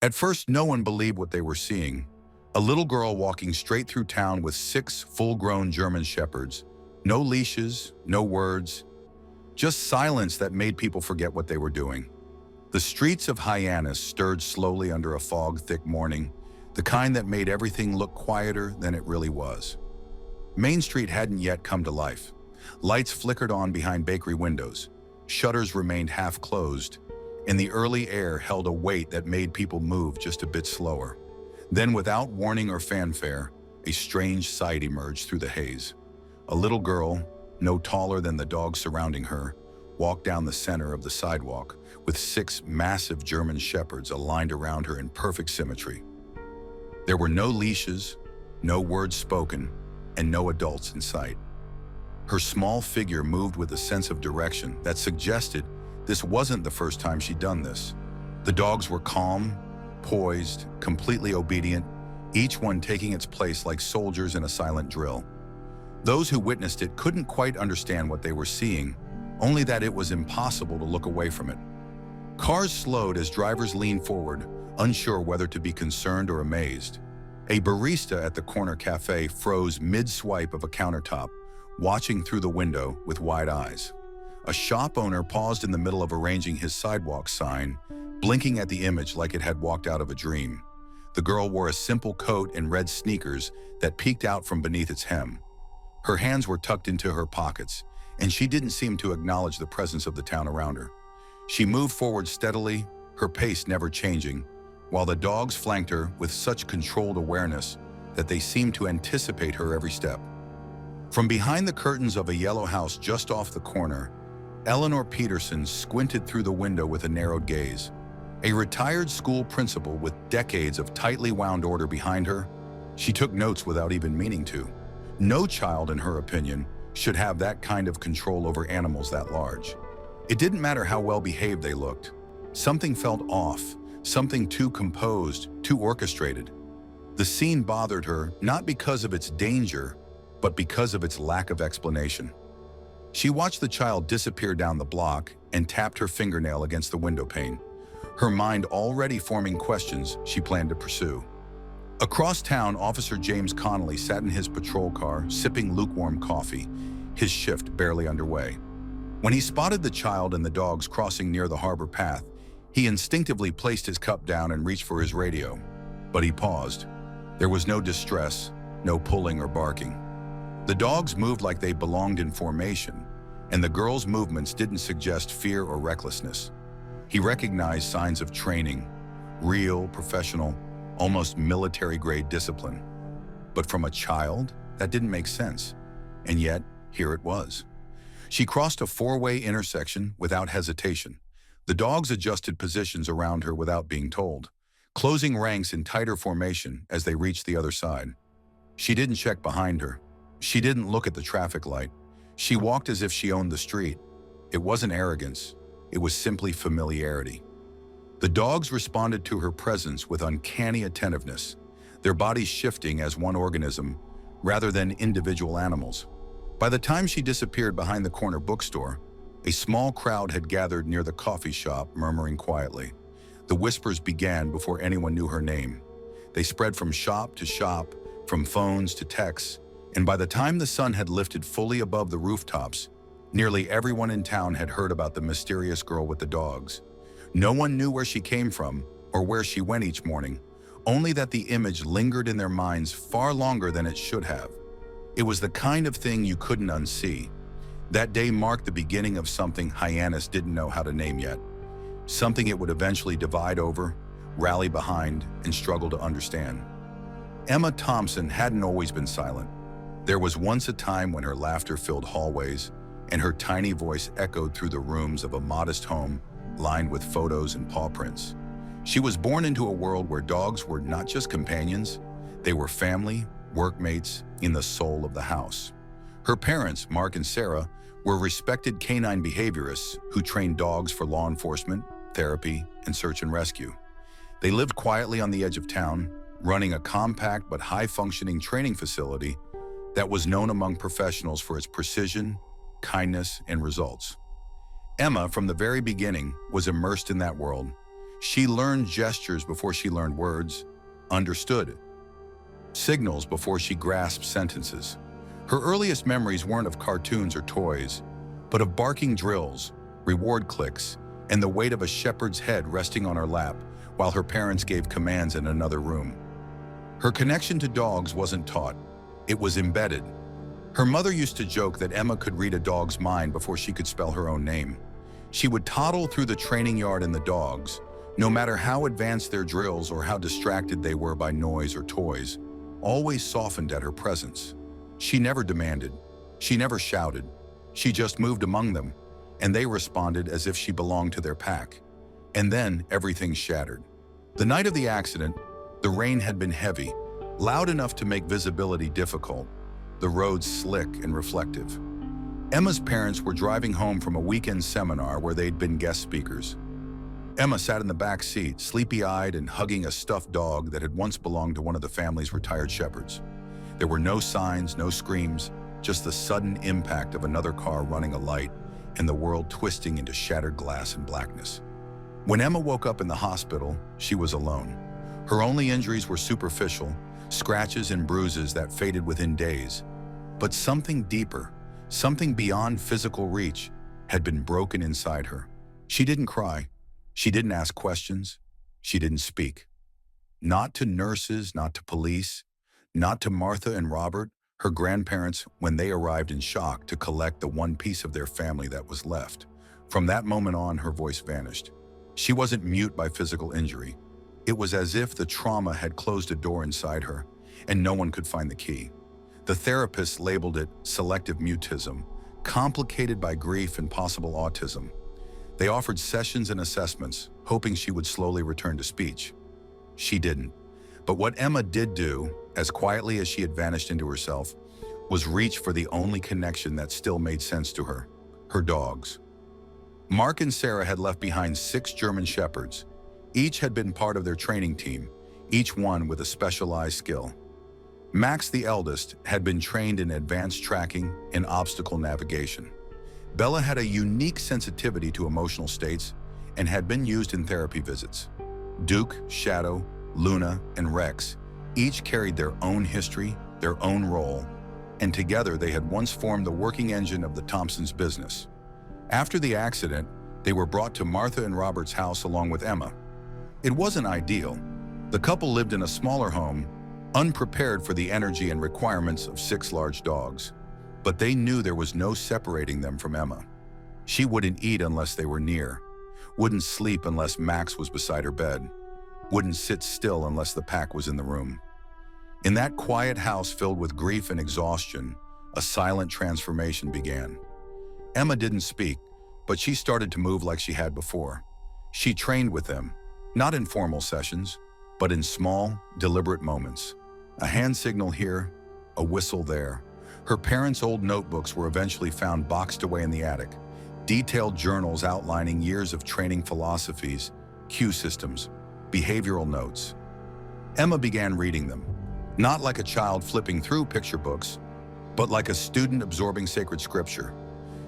At first, no one believed what they were seeing. A little girl walking straight through town with 6 full-grown German shepherds. No leashes, no words, just silence that made people forget what they were doing. The streets of Hyannis stirred slowly under a fog-thick morning, the kind that made everything look quieter than it really was. Main Street hadn't yet come to life. Lights flickered on behind bakery windows. Shutters remained half-closed, and the early air held a weight that made people move just a bit slower. Then, without warning or fanfare, a strange sight emerged through the haze. A little girl, no taller than the dogs surrounding her, walked down the center of the sidewalk with 6 massive German shepherds aligned around her in perfect symmetry. There were no leashes, no words spoken, and no adults in sight. Her small figure moved with a sense of direction that suggested this wasn't the first time she'd done this. The dogs were calm, poised, completely obedient, each one taking its place like soldiers in a silent drill. Those who witnessed it couldn't quite understand what they were seeing, only that it was impossible to look away from it. Cars slowed as drivers leaned forward, unsure whether to be concerned or amazed. A barista at the corner cafe froze mid-swipe of a countertop, watching through the window with wide eyes. A shop owner paused in the middle of arranging his sidewalk sign, blinking at the image like it had walked out of a dream. The girl wore a simple coat and red sneakers that peeked out from beneath its hem. Her hands were tucked into her pockets, and she didn't seem to acknowledge the presence of the town around her. She moved forward steadily, her pace never changing, while the dogs flanked her with such controlled awareness that they seemed to anticipate her every step. From behind the curtains of a yellow house just off the corner, Eleanor Peterson squinted through the window with a narrowed gaze. A retired school principal with decades of tightly wound order behind her, she took notes without even meaning to. No child, in her opinion, should have that kind of control over animals that large. It didn't matter how well behaved they looked. Something felt off, something too composed, too orchestrated. The scene bothered her not because of its danger, but because of its lack of explanation. She watched the child disappear down the block and tapped her fingernail against the window pane, her mind already forming questions she planned to pursue. Across town, Officer James Connolly sat in his patrol car, sipping lukewarm coffee, his shift barely underway. When he spotted the child and the dogs crossing near the harbor path, he instinctively placed his cup down and reached for his radio. But he paused. There was no distress, no pulling or barking. The dogs moved like they belonged in formation, and the girl's movements didn't suggest fear or recklessness. He recognized signs of training, real, professional, almost military-grade discipline. But from a child, that didn't make sense. And yet, here it was. She crossed a 4-way intersection without hesitation. The dogs adjusted positions around her without being told, closing ranks in tighter formation as they reached the other side. She didn't check behind her. She didn't look at the traffic light. She walked as if she owned the street. It wasn't arrogance. It was simply familiarity. The dogs responded to her presence with uncanny attentiveness, their bodies shifting as one organism rather than individual animals. By the time she disappeared behind the corner bookstore, a small crowd had gathered near the coffee shop, murmuring quietly. The whispers began before anyone knew her name. They spread from shop to shop, from phones to texts, and by the time the sun had lifted fully above the rooftops, nearly everyone in town had heard about the mysterious girl with the dogs. No one knew where she came from or where she went each morning, only that the image lingered in their minds far longer than it should have. It was the kind of thing you couldn't unsee. That day marked the beginning of something Hyannis didn't know how to name yet, something it would eventually divide over, rally behind, and struggle to understand. Emma Thompson hadn't always been silent. There was once a time when her laughter filled hallways and her tiny voice echoed through the rooms of a modest home lined with photos and paw prints. She was born into a world where dogs were not just companions, they were family, workmates, in the soul of the house. Her parents, Mark and Sarah, were respected canine behaviorists who trained dogs for law enforcement, therapy, and search and rescue. They lived quietly on the edge of town, running a compact but high-functioning training facility that was known among professionals for its precision, kindness, and results. Emma, from the very beginning, was immersed in that world. She learned gestures before she learned words, understood signals before she grasped sentences. Her earliest memories weren't of cartoons or toys, but of barking drills, reward clicks, and the weight of a shepherd's head resting on her lap while her parents gave commands in another room. Her connection to dogs wasn't taught, it was embedded. Her mother used to joke that Emma could read a dog's mind before she could spell her own name. She would toddle through the training yard and the dogs, no matter how advanced their drills or how distracted they were by noise or toys, always softened at her presence. She never demanded, she never shouted, she just moved among them, and they responded as if she belonged to their pack. And then everything shattered. The night of the accident, the rain had been heavy, loud enough to make visibility difficult, the roads slick and reflective. Emma's parents were driving home from a weekend seminar where they'd been guest speakers. Emma sat in the back seat, sleepy-eyed and hugging a stuffed dog that had once belonged to one of the family's retired shepherds. There were no signs, no screams, just the sudden impact of another car running a light and the world twisting into shattered glass and blackness. When Emma woke up in the hospital, she was alone. Her only injuries were superficial, scratches and bruises that faded within days. But something deeper, something beyond physical reach, had been broken inside her. She didn't cry. She didn't ask questions. She didn't speak. Not to nurses, not to police, not to Martha and Robert, her grandparents, when they arrived in shock to collect the one piece of their family that was left. From that moment on, her voice vanished. She wasn't mute by physical injury. It was as if the trauma had closed a door inside her, and no one could find the key. The therapists labeled it selective mutism, complicated by grief and possible autism. They offered sessions and assessments, hoping she would slowly return to speech. She didn't. But what Emma did do, as quietly as she had vanished into herself, was reach for the only connection that still made sense to her: her dogs. Mark and Sarah had left behind 6 German shepherds. Each had been part of their training team, each one with a specialized skill. Max, the eldest, had been trained in advanced tracking and obstacle navigation. Bella had a unique sensitivity to emotional states and had been used in therapy visits. Duke, Shadow, Luna, and Rex each carried their own history, their own role, and together they had once formed the working engine of the Thompsons' business. After the accident, they were brought to Martha and Robert's house along with Emma. It wasn't ideal. The couple lived in a smaller home, unprepared for the energy and requirements of 6 large dogs. But they knew there was no separating them from Emma. She wouldn't eat unless they were near, wouldn't sleep unless Max was beside her bed, wouldn't sit still unless the pack was in the room. In that quiet house filled with grief and exhaustion, a silent transformation began. Emma didn't speak, but she started to move like she had before. She trained with them, not in formal sessions, but in small, deliberate moments. A hand signal here, a whistle there. Her parents' old notebooks were eventually found boxed away in the attic, detailed journals outlining years of training philosophies, cue systems, behavioral notes. Emma began reading them, not like a child flipping through picture books, but like a student absorbing sacred scripture.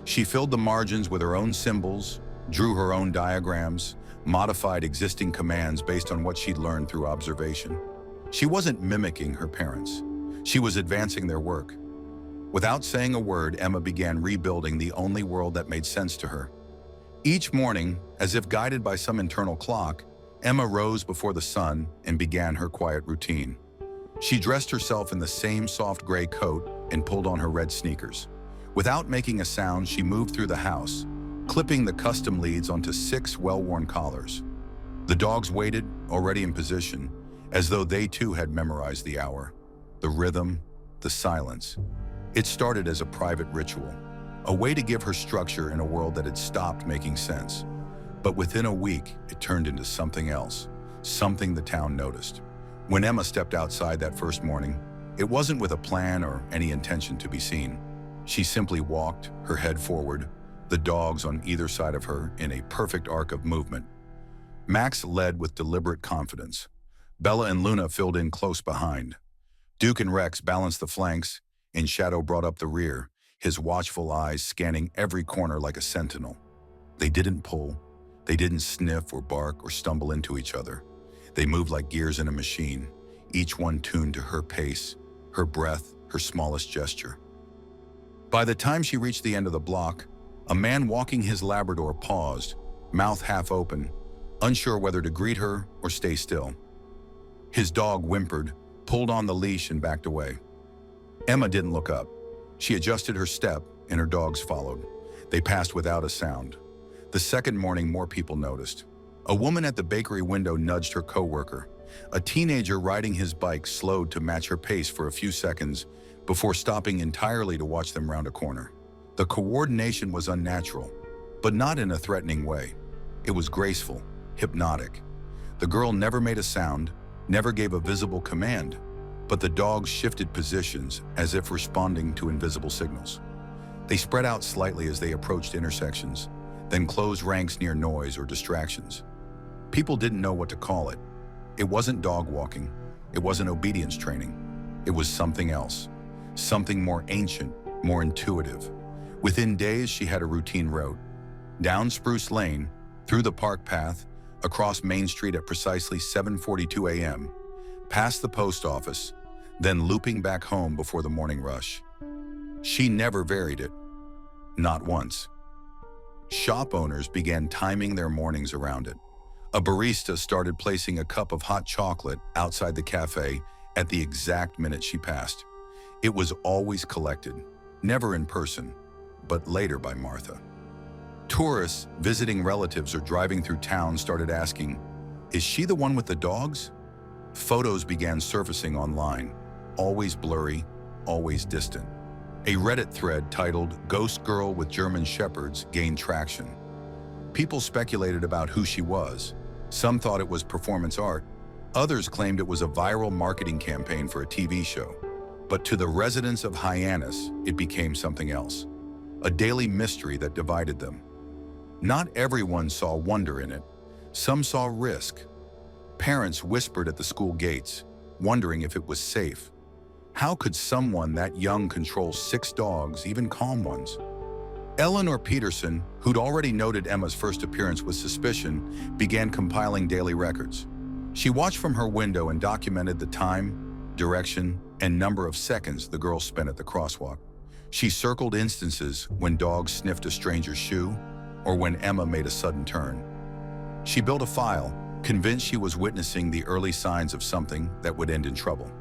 She filled the margins with her own symbols, drew her own diagrams, modified existing commands based on what she'd learned through observation. She wasn't mimicking her parents. She was advancing their work. Without saying a word, Emma began rebuilding the only world that made sense to her. Each morning, as if guided by some internal clock, Emma rose before the sun and began her quiet routine. She dressed herself in the same soft gray coat and pulled on her red sneakers. Without making a sound, she moved through the house, clipping the custom leads onto 6 well-worn collars. The dogs waited, already in position, as though they too had memorized the hour, the rhythm, the silence. It started as a private ritual, a way to give her structure in a world that had stopped making sense. But within a week, it turned into something else, something the town noticed. When Emma stepped outside that first morning, it wasn't with a plan or any intention to be seen. She simply walked, her head forward, the dogs on either side of her in a perfect arc of movement. Max led with deliberate confidence. Bella and Luna filled in close behind. Duke and Rex balanced the flanks, and Shadow brought up the rear, his watchful eyes scanning every corner like a sentinel. They didn't pull. They didn't sniff or bark or stumble into each other. They moved like gears in a machine, each one tuned to her pace, her breath, her smallest gesture. By the time she reached the end of the block, a man walking his Labrador paused, mouth half open, unsure whether to greet her or stay still. His dog whimpered, pulled on the leash, and backed away. Emma didn't look up. She adjusted her step, and her dogs followed. They passed without a sound. The second morning, more people noticed. A woman at the bakery window nudged her coworker. A teenager riding his bike slowed to match her pace for a few seconds before stopping entirely to watch them round a corner. The coordination was unnatural, but not in a threatening way. It was graceful, hypnotic. The girl never made a sound, never gave a visible command, but the dogs shifted positions as if responding to invisible signals. They spread out slightly as they approached intersections, then closed ranks near noise or distractions. People didn't know what to call it. It wasn't dog walking. It wasn't obedience training. It was something else, something more ancient, more intuitive. Within days, she had a routine route. Down Spruce Lane, through the park path, across Main Street at precisely 7:42 a.m., past the post office, then looping back home before the morning rush. She never varied it. Not once. Shop owners began timing their mornings around it. A barista started placing a cup of hot chocolate outside the cafe at the exact minute she passed. It was always collected, never in person, but later by Martha. Tourists visiting relatives or driving through town started asking, "Is she the one with the dogs?" Photos began surfacing online, always blurry, always distant. A Reddit thread titled "Ghost Girl with German Shepherds" gained traction. People speculated about who she was. Some thought it was performance art. Others claimed it was a viral marketing campaign for a TV show. But to the residents of Hyannis, it became something else. A daily mystery that divided them. Not everyone saw wonder in it. Some saw risk. Parents whispered at the school gates, wondering if it was safe. How could someone that young control 6 dogs, even calm ones? Eleanor Peterson, who'd already noted Emma's first appearance with suspicion, began compiling daily records. She watched from her window and documented the time, direction, and number of seconds the girl spent at the crosswalk. She circled instances when dogs sniffed a stranger's shoe or when Emma made a sudden turn. She built a file, convinced she was witnessing the early signs of something that would end in trouble.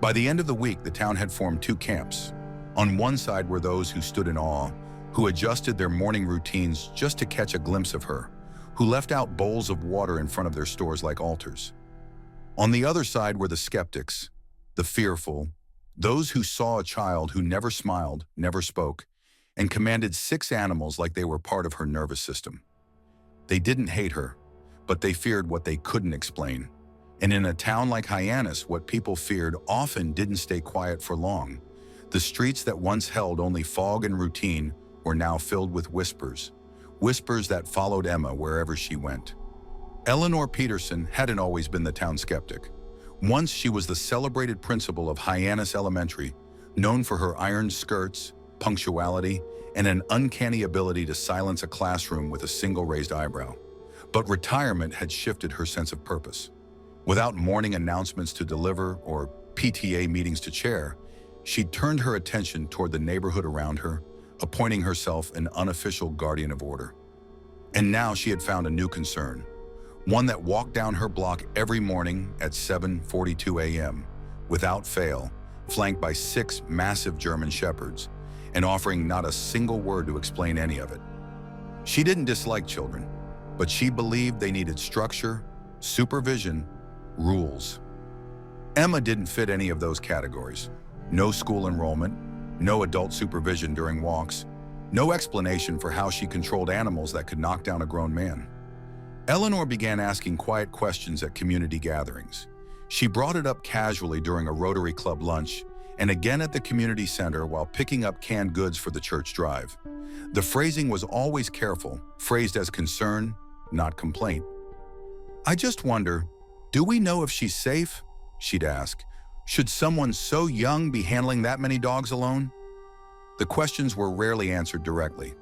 By the end of the week, the town had formed 2 camps. On one side were those who stood in awe, who adjusted their morning routines just to catch a glimpse of her, who left out bowls of water in front of their stores like altars. On the other side were the skeptics, the fearful, those who saw a child who never smiled, never spoke, and commanded 6 animals like they were part of her nervous system. They didn't hate her, but they feared what they couldn't explain. And in a town like Hyannis, what people feared often didn't stay quiet for long. The streets that once held only fog and routine were now filled with whispers, whispers that followed Emma wherever she went. Eleanor Peterson hadn't always been the town skeptic. Once she was the celebrated principal of Hyannis Elementary, known for her ironed skirts, punctuality, and an uncanny ability to silence a classroom with a single raised eyebrow. But retirement had shifted her sense of purpose. Without morning announcements to deliver or PTA meetings to chair, she turned her attention toward the neighborhood around her, appointing herself an unofficial guardian of order. And now she had found a new concern, one that walked down her block every morning at 7:42 a.m., without fail, flanked by 6 massive German shepherds, and offering not a single word to explain any of it. She didn't dislike children, but she believed they needed structure, supervision, rules. Emma didn't fit any of those categories. No school enrollment, no adult supervision during walks, no explanation for how she controlled animals that could knock down a grown man. Eleanor began asking quiet questions at community gatherings. She brought it up casually during a Rotary Club lunch and again at the community center while picking up canned goods for the church drive. The phrasing was always careful, phrased as concern, not complaint. "I just wonder, do we know if she's safe?" she'd ask. "Should someone so young be handling that many dogs alone?" The questions were rarely answered directly.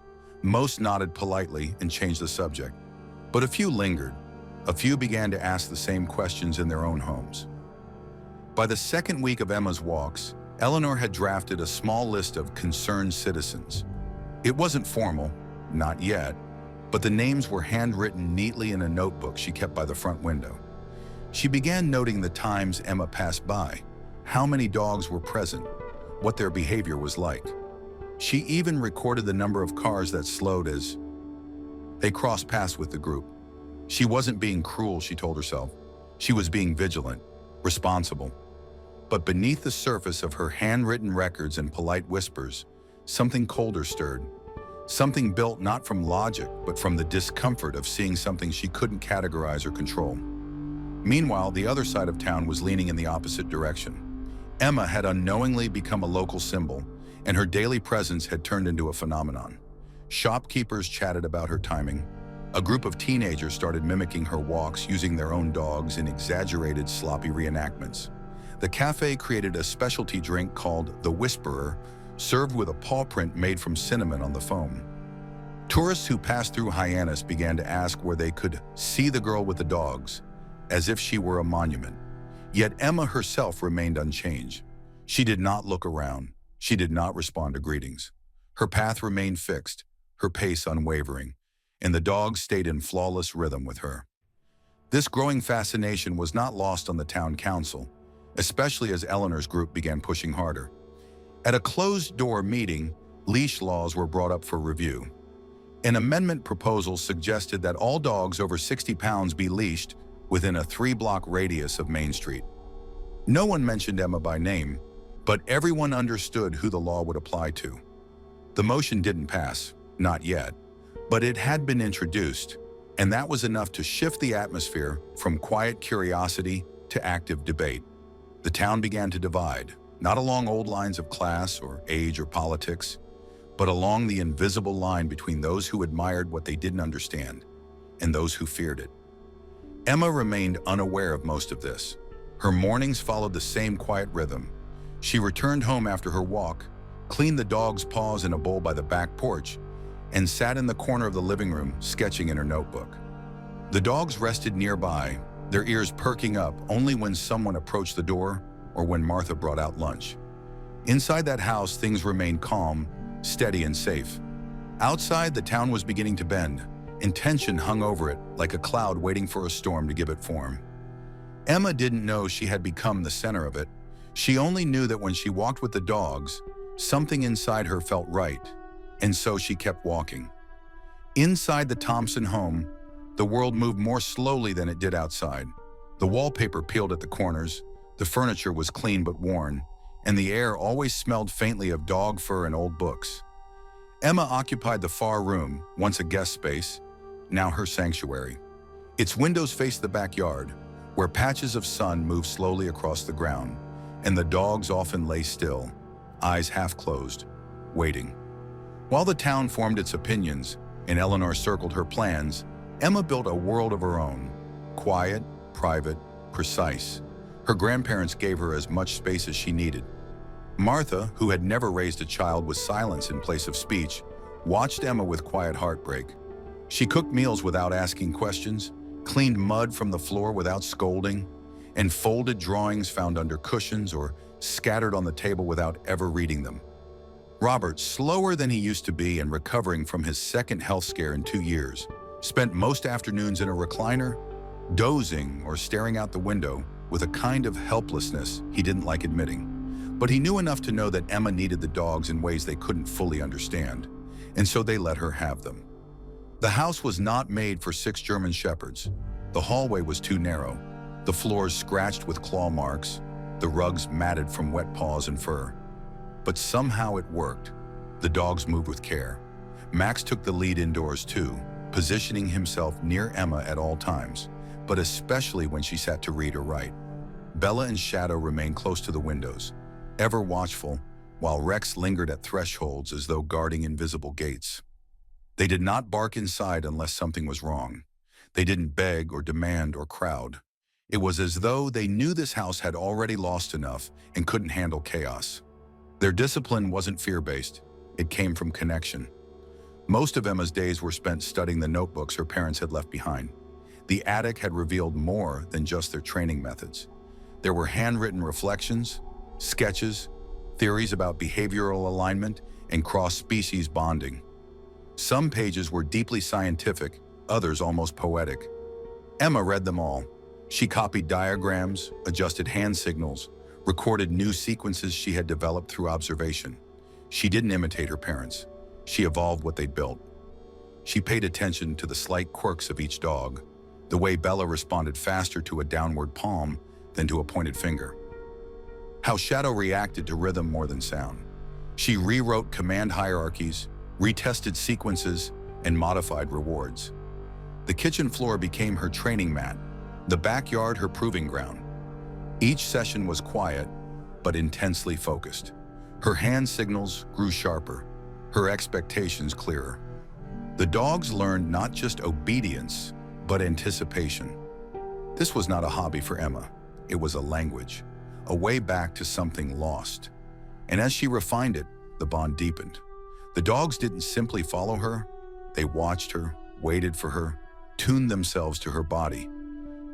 Most nodded politely and changed the subject. But a few lingered. A few began to ask the same questions in their own homes. By the second week of Emma's walks, Eleanor had drafted a small list of concerned citizens. It wasn't formal, not yet, but the names were handwritten neatly in a notebook she kept by the front window. She began noting the times Emma passed by, how many dogs were present, what their behavior was like. She even recorded the number of cars that slowed as they crossed paths with the group. She wasn't being cruel, she told herself. She was being vigilant, responsible. But beneath the surface of her handwritten records and polite whispers, something colder stirred. Something built not from logic, but from the discomfort of seeing something she couldn't categorize or control. Meanwhile, the other side of town was leaning in the opposite direction. Emma had unknowingly become a local symbol, and her daily presence had turned into a phenomenon. Shopkeepers chatted about her timing. A group of teenagers started mimicking her walks using their own dogs in exaggerated, sloppy reenactments. The cafe created a specialty drink called the Whisperer, served with a paw print made from cinnamon on the foam. Tourists who passed through Hyannis began to ask where they could see the girl with the dogs, as if she were a monument. Yet Emma herself remained unchanged. She did not look around. She did not respond to greetings. Her path remained fixed, her pace unwavering, and the dogs stayed in flawless rhythm with her. This growing fascination was not lost on the town council, especially as Eleanor's group began pushing harder. At a closed-door meeting, leash laws were brought up for review. An amendment proposal suggested that all dogs over 60 pounds be leashed within a 3-block radius of Main Street. No one mentioned Emma by name, but everyone understood who the law would apply to. The motion didn't pass, not yet, but it had been introduced, and that was enough to shift the atmosphere from quiet curiosity to active debate. The town began to divide, not along old lines of class or age or politics, but along the invisible line between those who admired what they didn't understand and those who feared it. Emma remained unaware of most of this. Her mornings followed the same quiet rhythm. She returned home after her walk, cleaned the dog's paws in a bowl by the back porch, and sat in the corner of the living room, sketching in her notebook. The dogs rested nearby, their ears perking up only when someone approached the door or when Martha brought out lunch. Inside that house, things remained calm, steady, and safe. Outside, the town was beginning to bend, and tension hung over it like a cloud waiting for a storm to give it form. Emma didn't know she had become the center of it. She only knew that when she walked with the dogs, something inside her felt right, and so she kept walking. Inside the Thompson home, the world moved more slowly than it did outside. The wallpaper peeled at the corners, the furniture was clean but worn, and the air always smelled faintly of dog fur and old books. Emma occupied the far room, once a guest space, now her sanctuary. Its windows faced the backyard, where patches of sun moved slowly across the ground, and the dogs often lay still, eyes half closed, waiting. While the town formed its opinions and Eleanor circled her plans, Emma built a world of her own, quiet, private, precise. Her grandparents gave her as much space as she needed. Martha, who had never raised a child with silence in place of speech, watched Emma with quiet heartbreak. She cooked meals without asking questions, cleaned mud from the floor without scolding, and folded drawings found under cushions or scattered on the table without ever reading them. Robert, slower than he used to be and recovering from his second health scare in 2 years, spent most afternoons in a recliner, dozing or staring out the window with a kind of helplessness he didn't like admitting. But he knew enough to know that Emma needed the dogs in ways they couldn't fully understand, and so they let her have them. The house was not made for 6 German shepherds. The hallway was too narrow, the floors scratched with claw marks, the rugs matted from wet paws and fur. But somehow it worked. The dogs moved with care. Max took the lead indoors too, positioning himself near Emma at all times, but especially when she sat to read or write. Bella and Shadow remained close to the windows, ever watchful, while Rex lingered at thresholds as though guarding invisible gates. They did not bark inside unless something was wrong. They didn't beg or demand or crowd. It was as though they knew this house had already lost enough and couldn't handle chaos. Their discipline wasn't fear-based. It came from connection. Most of Emma's days were spent studying the notebooks her parents had left behind. The attic had revealed more than just their training methods. There were handwritten reflections, sketches, theories about behavioral alignment and cross-species bonding. Some pages were deeply scientific, others almost poetic. Emma read them all. She copied diagrams, adjusted hand signals, recorded new sequences she had developed through observation. She didn't imitate her parents. She evolved what they'd built. She paid attention to the slight quirks of each dog, the way Bella responded faster to a downward palm than to a pointed finger. How Shadow reacted to rhythm more than sound. She rewrote command hierarchies, retested sequences, and modified rewards. The kitchen floor became her training mat, the backyard her proving ground. Each session was quiet, but intensely focused. Her hand signals grew sharper, her expectations clearer. The dogs learned not just obedience, but anticipation. This was not a hobby for Emma. It was a language, a way back to something lost. And as she refined it, the bond deepened. The dogs didn't simply follow her. They watched her, waited for her, tuned themselves to her body.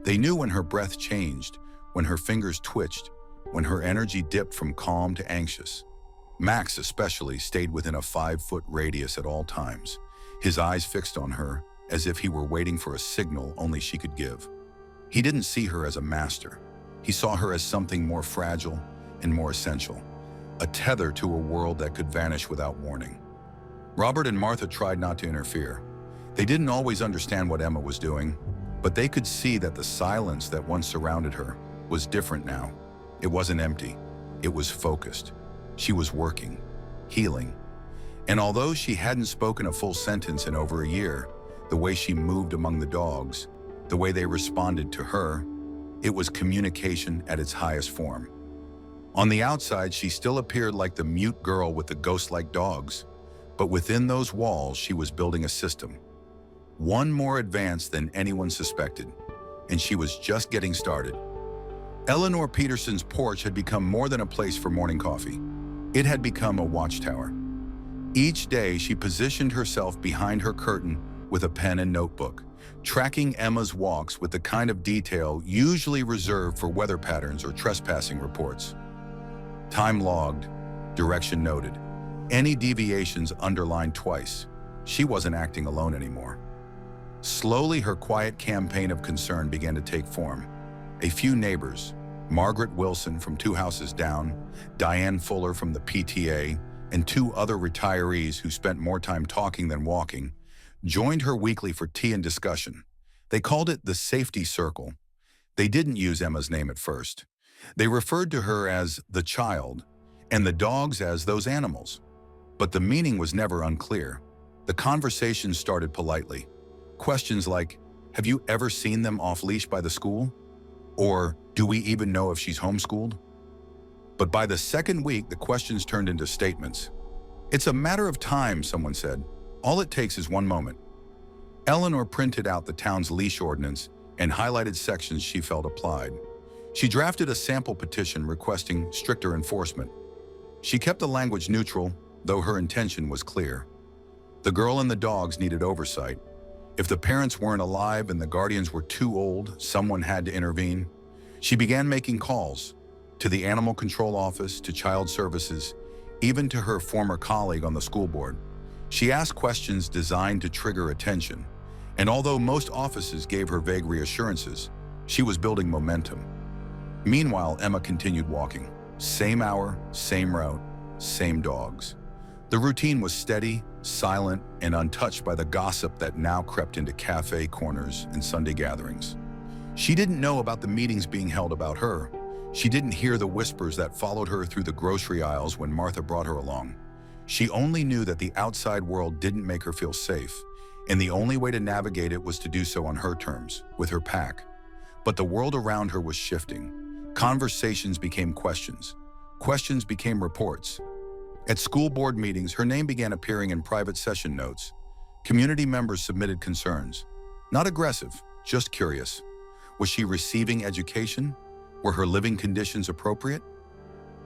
They knew when her breath changed, when her fingers twitched, when her energy dipped from calm to anxious. Max especially stayed within a 5-foot radius at all times, his eyes fixed on her as if he were waiting for a signal only she could give. He didn't see her as a master. He saw her as something more fragile and more essential, a tether to a world that could vanish without warning. Robert and Martha tried not to interfere. They didn't always understand what Emma was doing, but they could see that the silence that once surrounded her was different now. It wasn't empty. It was focused. She was working, healing. And although she hadn't spoken a full sentence in over a year, the way she moved among the dogs, the way they responded to her, it was communication at its highest form. On the outside, she still appeared like the mute girl with the ghost-like dogs, but within those walls, she was building a system, one more advanced than anyone suspected, and she was just getting started. Eleanor Peterson's porch had become more than a place for morning coffee. It had become a watchtower. Each day, she positioned herself behind her curtain with a pen and notebook, tracking Emma's walks with the kind of detail usually reserved for weather patterns or trespassing reports. Time logged, direction noted, any deviations underlined twice. She wasn't acting alone anymore. Slowly, her quiet campaign of concern began to take form. A few neighbors, Margaret Wilson from 2 houses down, Diane Fuller from the PTA, and 2 other retirees who spent more time talking than walking, joined her weekly for tea and discussion. They called it the safety circle. They didn't use Emma's name at first. They referred to her as the child, and the dogs as those animals. But the meaning was never unclear. The conversation started politely. Questions like, have you ever seen them off-leash by the school? Or, do we even know if she's homeschooled? But by the second week, the questions turned into statements. It's a matter of time, someone said. All it takes is one moment. Eleanor printed out the town's leash ordinance and highlighted sections she felt applied. She drafted a sample petition requesting stricter enforcement. She kept the language neutral, though her intention was clear. The girl and the dogs needed oversight. If the parents weren't alive and the guardians were too old, someone had to intervene. She began making calls to the animal control office, to child services, even to her former colleague on the school board. She asked questions designed to trigger attention, and although most offices gave her vague reassurances, she was building momentum. Meanwhile, Emma continued walking. Same hour, same route, same dogs. The routine was steady, silent, and untouched by the gossip that now crept into cafe corners and Sunday gatherings. She didn't know about the meetings being held about her. She didn't hear the whispers that followed her through the grocery aisles when Martha brought her along. She only knew that the outside world didn't make her feel safe, and the only way to navigate it was to do so on her terms, with her pack. But the world around her was shifting. Conversations became questions. Questions became reports. At school board meetings, her name began appearing in private session notes. Community members submitted concerns. Not aggressive, just curious. Was she receiving education? Were her living conditions appropriate?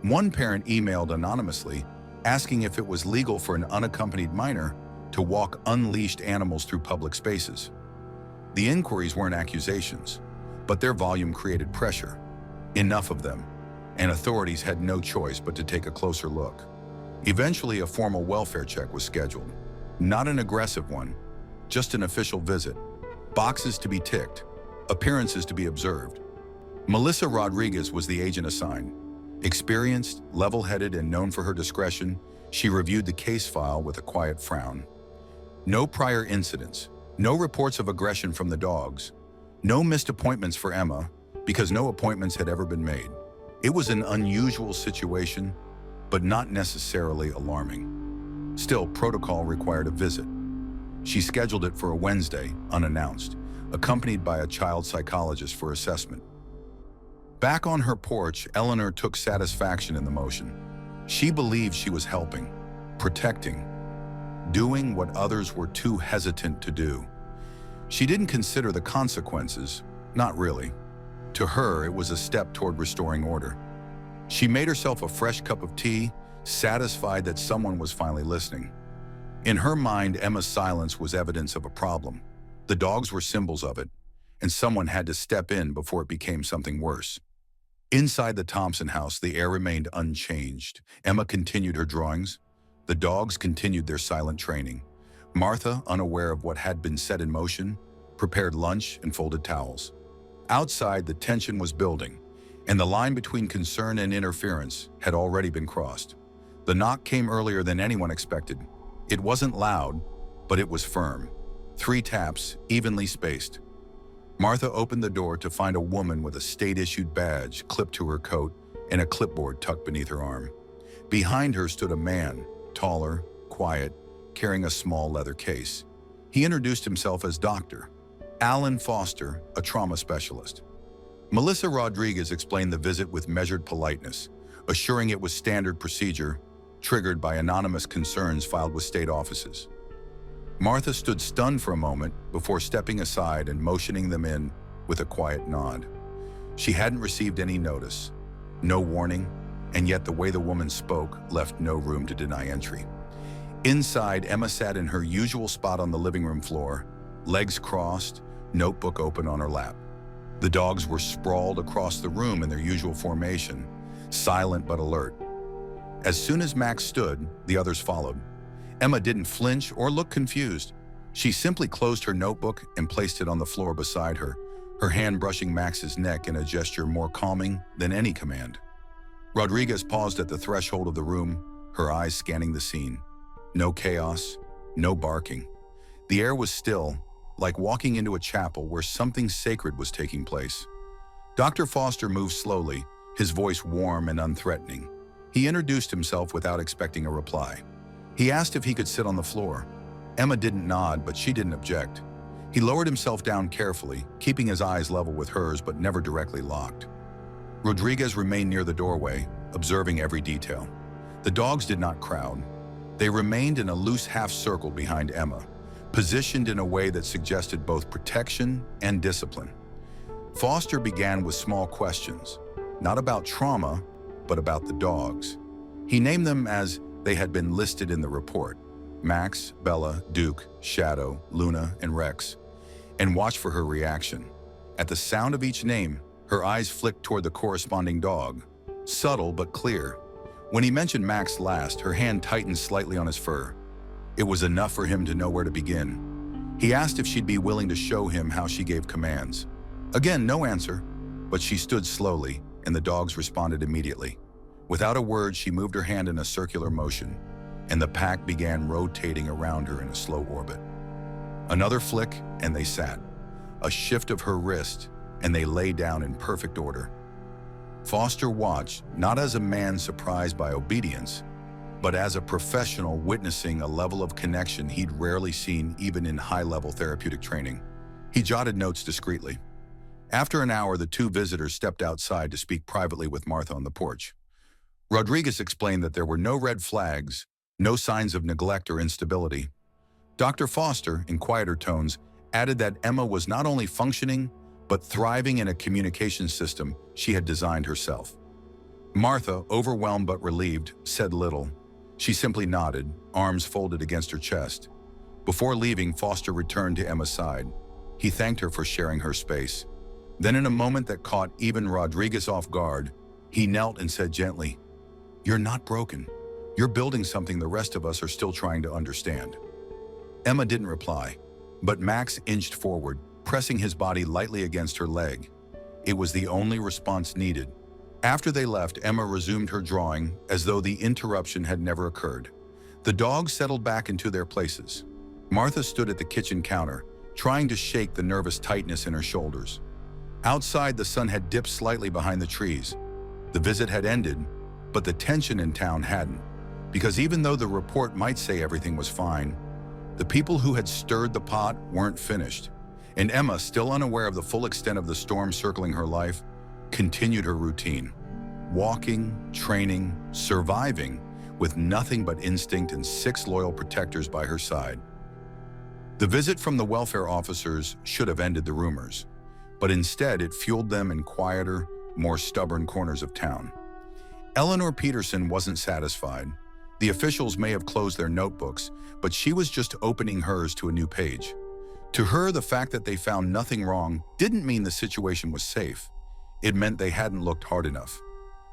One parent emailed anonymously, asking if it was legal for an unaccompanied minor to walk unleashed animals through public spaces. The inquiries weren't accusations, but their volume created pressure. Enough of them, and authorities had no choice but to take a closer look. Eventually, a formal welfare check was scheduled. Not an aggressive one, just an official visit. Boxes to be ticked, appearances to be observed. Melissa Rodriguez was the agent assigned. Experienced, level-headed, and known for her discretion, she reviewed the case file with a quiet frown. No prior incidents, no reports of aggression from the dogs, no missed appointments for Emma, because no appointments had ever been made. It was an unusual situation, but not necessarily alarming. Still, protocol required a visit. She scheduled it for a Wednesday, unannounced, accompanied by a child psychologist for assessment. Back on her porch, Eleanor took satisfaction in the motion. She believed she was helping, protecting, doing what others were too hesitant to do. She didn't consider the consequences, not really. To her, it was a step toward restoring order. She made herself a fresh cup of tea, satisfied that someone was finally listening. In her mind, Emma's silence was evidence of a problem. The dogs were symbols of it, and someone had to step in before it became something worse. Inside the Thompson house, the air remained unchanged. Emma continued her drawings. The dogs continued their silent training. Martha, unaware of what had been set in motion, prepared lunch and folded towels. Outside, the tension was building, and the line between concern and interference had already been crossed. The knock came earlier than anyone expected. It wasn't loud, but it was firm. 3 taps, evenly spaced. Martha opened the door to find a woman with a state-issued badge clipped to her coat and a clipboard tucked beneath her arm. Behind her stood a man, taller, quiet, carrying a small leather case. He introduced himself as Dr. Alan Foster, a trauma specialist. Melissa Rodriguez explained the visit with measured politeness, assuring it was standard procedure, triggered by anonymous concerns filed with state offices. Martha stood stunned for a moment before stepping aside and motioning them in with a quiet nod. She hadn't received any notice, no warning, and yet the way the woman spoke left no room to deny entry. Inside, Emma sat in her usual spot on the living room floor, legs crossed, notebook open on her lap. The dogs were sprawled across the room in their usual formation, silent but alert. As soon as Max stood, the others followed. Emma didn't flinch or look confused. She simply closed her notebook and placed it on the floor beside her, her hand brushing Max's neck in a gesture more calming than any command. Rodriguez paused at the threshold of the room, her eyes scanning the scene. No chaos, no barking. The air was still, like walking into a chapel where something sacred was taking place. Dr. Foster moved slowly, his voice warm and unthreatening. He introduced himself without expecting a reply. He asked if he could sit on the floor. Emma didn't nod, but she didn't object. He lowered himself down carefully, keeping his eyes level with hers but never directly locked. Rodriguez remained near the doorway, observing every detail. The dogs did not crowd. They remained in a loose half-circle behind Emma, positioned in a way that suggested both protection and discipline. Foster began with small questions, not about trauma, but about the dogs. He named them as they had been listed in the report: Max, Bella, Duke, Shadow, Luna, and Rex, and watched for her reaction. At the sound of each name, her eyes flicked toward the corresponding dog, subtle but clear. When he mentioned Max last, her hand tightened slightly on his fur. It was enough for him to know where to begin. He asked if she'd be willing to show him how she gave commands. Again, no answer, but she stood slowly, and the dogs responded immediately. Without a word, she moved her hand in a circular motion, and the pack began rotating around her in a slow orbit. Another flick, and they sat. A shift of her wrist, and they lay down in perfect order. Foster watched, not as a man surprised by obedience, but as a professional witnessing a level of connection he'd rarely seen even in high-level therapeutic training. He jotted notes discreetly. After an hour, the 2 visitors stepped outside to speak privately with Martha on the porch. Rodriguez explained that there were no red flags, no signs of neglect or instability. Dr. Foster, in quieter tones, added that Emma was not only functioning, but thriving in a communication system she had designed herself. Martha, overwhelmed but relieved, said little. She simply nodded, arms folded against her chest. Before leaving, Foster returned to Emma's side. He thanked her for sharing her space. Then, in a moment that caught even Rodriguez off guard, he knelt and said gently, "You're not broken. You're building something the rest of us are still trying to understand." Emma didn't reply, but Max inched forward, pressing his body lightly against her leg. It was the only response needed. After they left, Emma resumed her drawing as though the interruption had never occurred. The dogs settled back into their places. Martha stood at the kitchen counter, trying to shake the nervous tightness in her shoulders. Outside, the sun had dipped slightly behind the trees. The visit had ended, but the tension in town hadn't, because even though the report might say everything was fine, the people who had stirred the pot weren't finished, and Emma, still unaware of the full extent of the storm circling her life, continued her routine. Walking, training, surviving, with nothing but instinct and 6 loyal protectors by her side. The visit from the welfare officers should have ended the rumors, but instead it fueled them in quieter, more stubborn corners of town. Eleanor Peterson wasn't satisfied. The officials may have closed their notebooks, but she was just opening hers to a new page. To her, the fact that they found nothing wrong didn't mean the situation was safe. It meant they hadn't looked hard enough.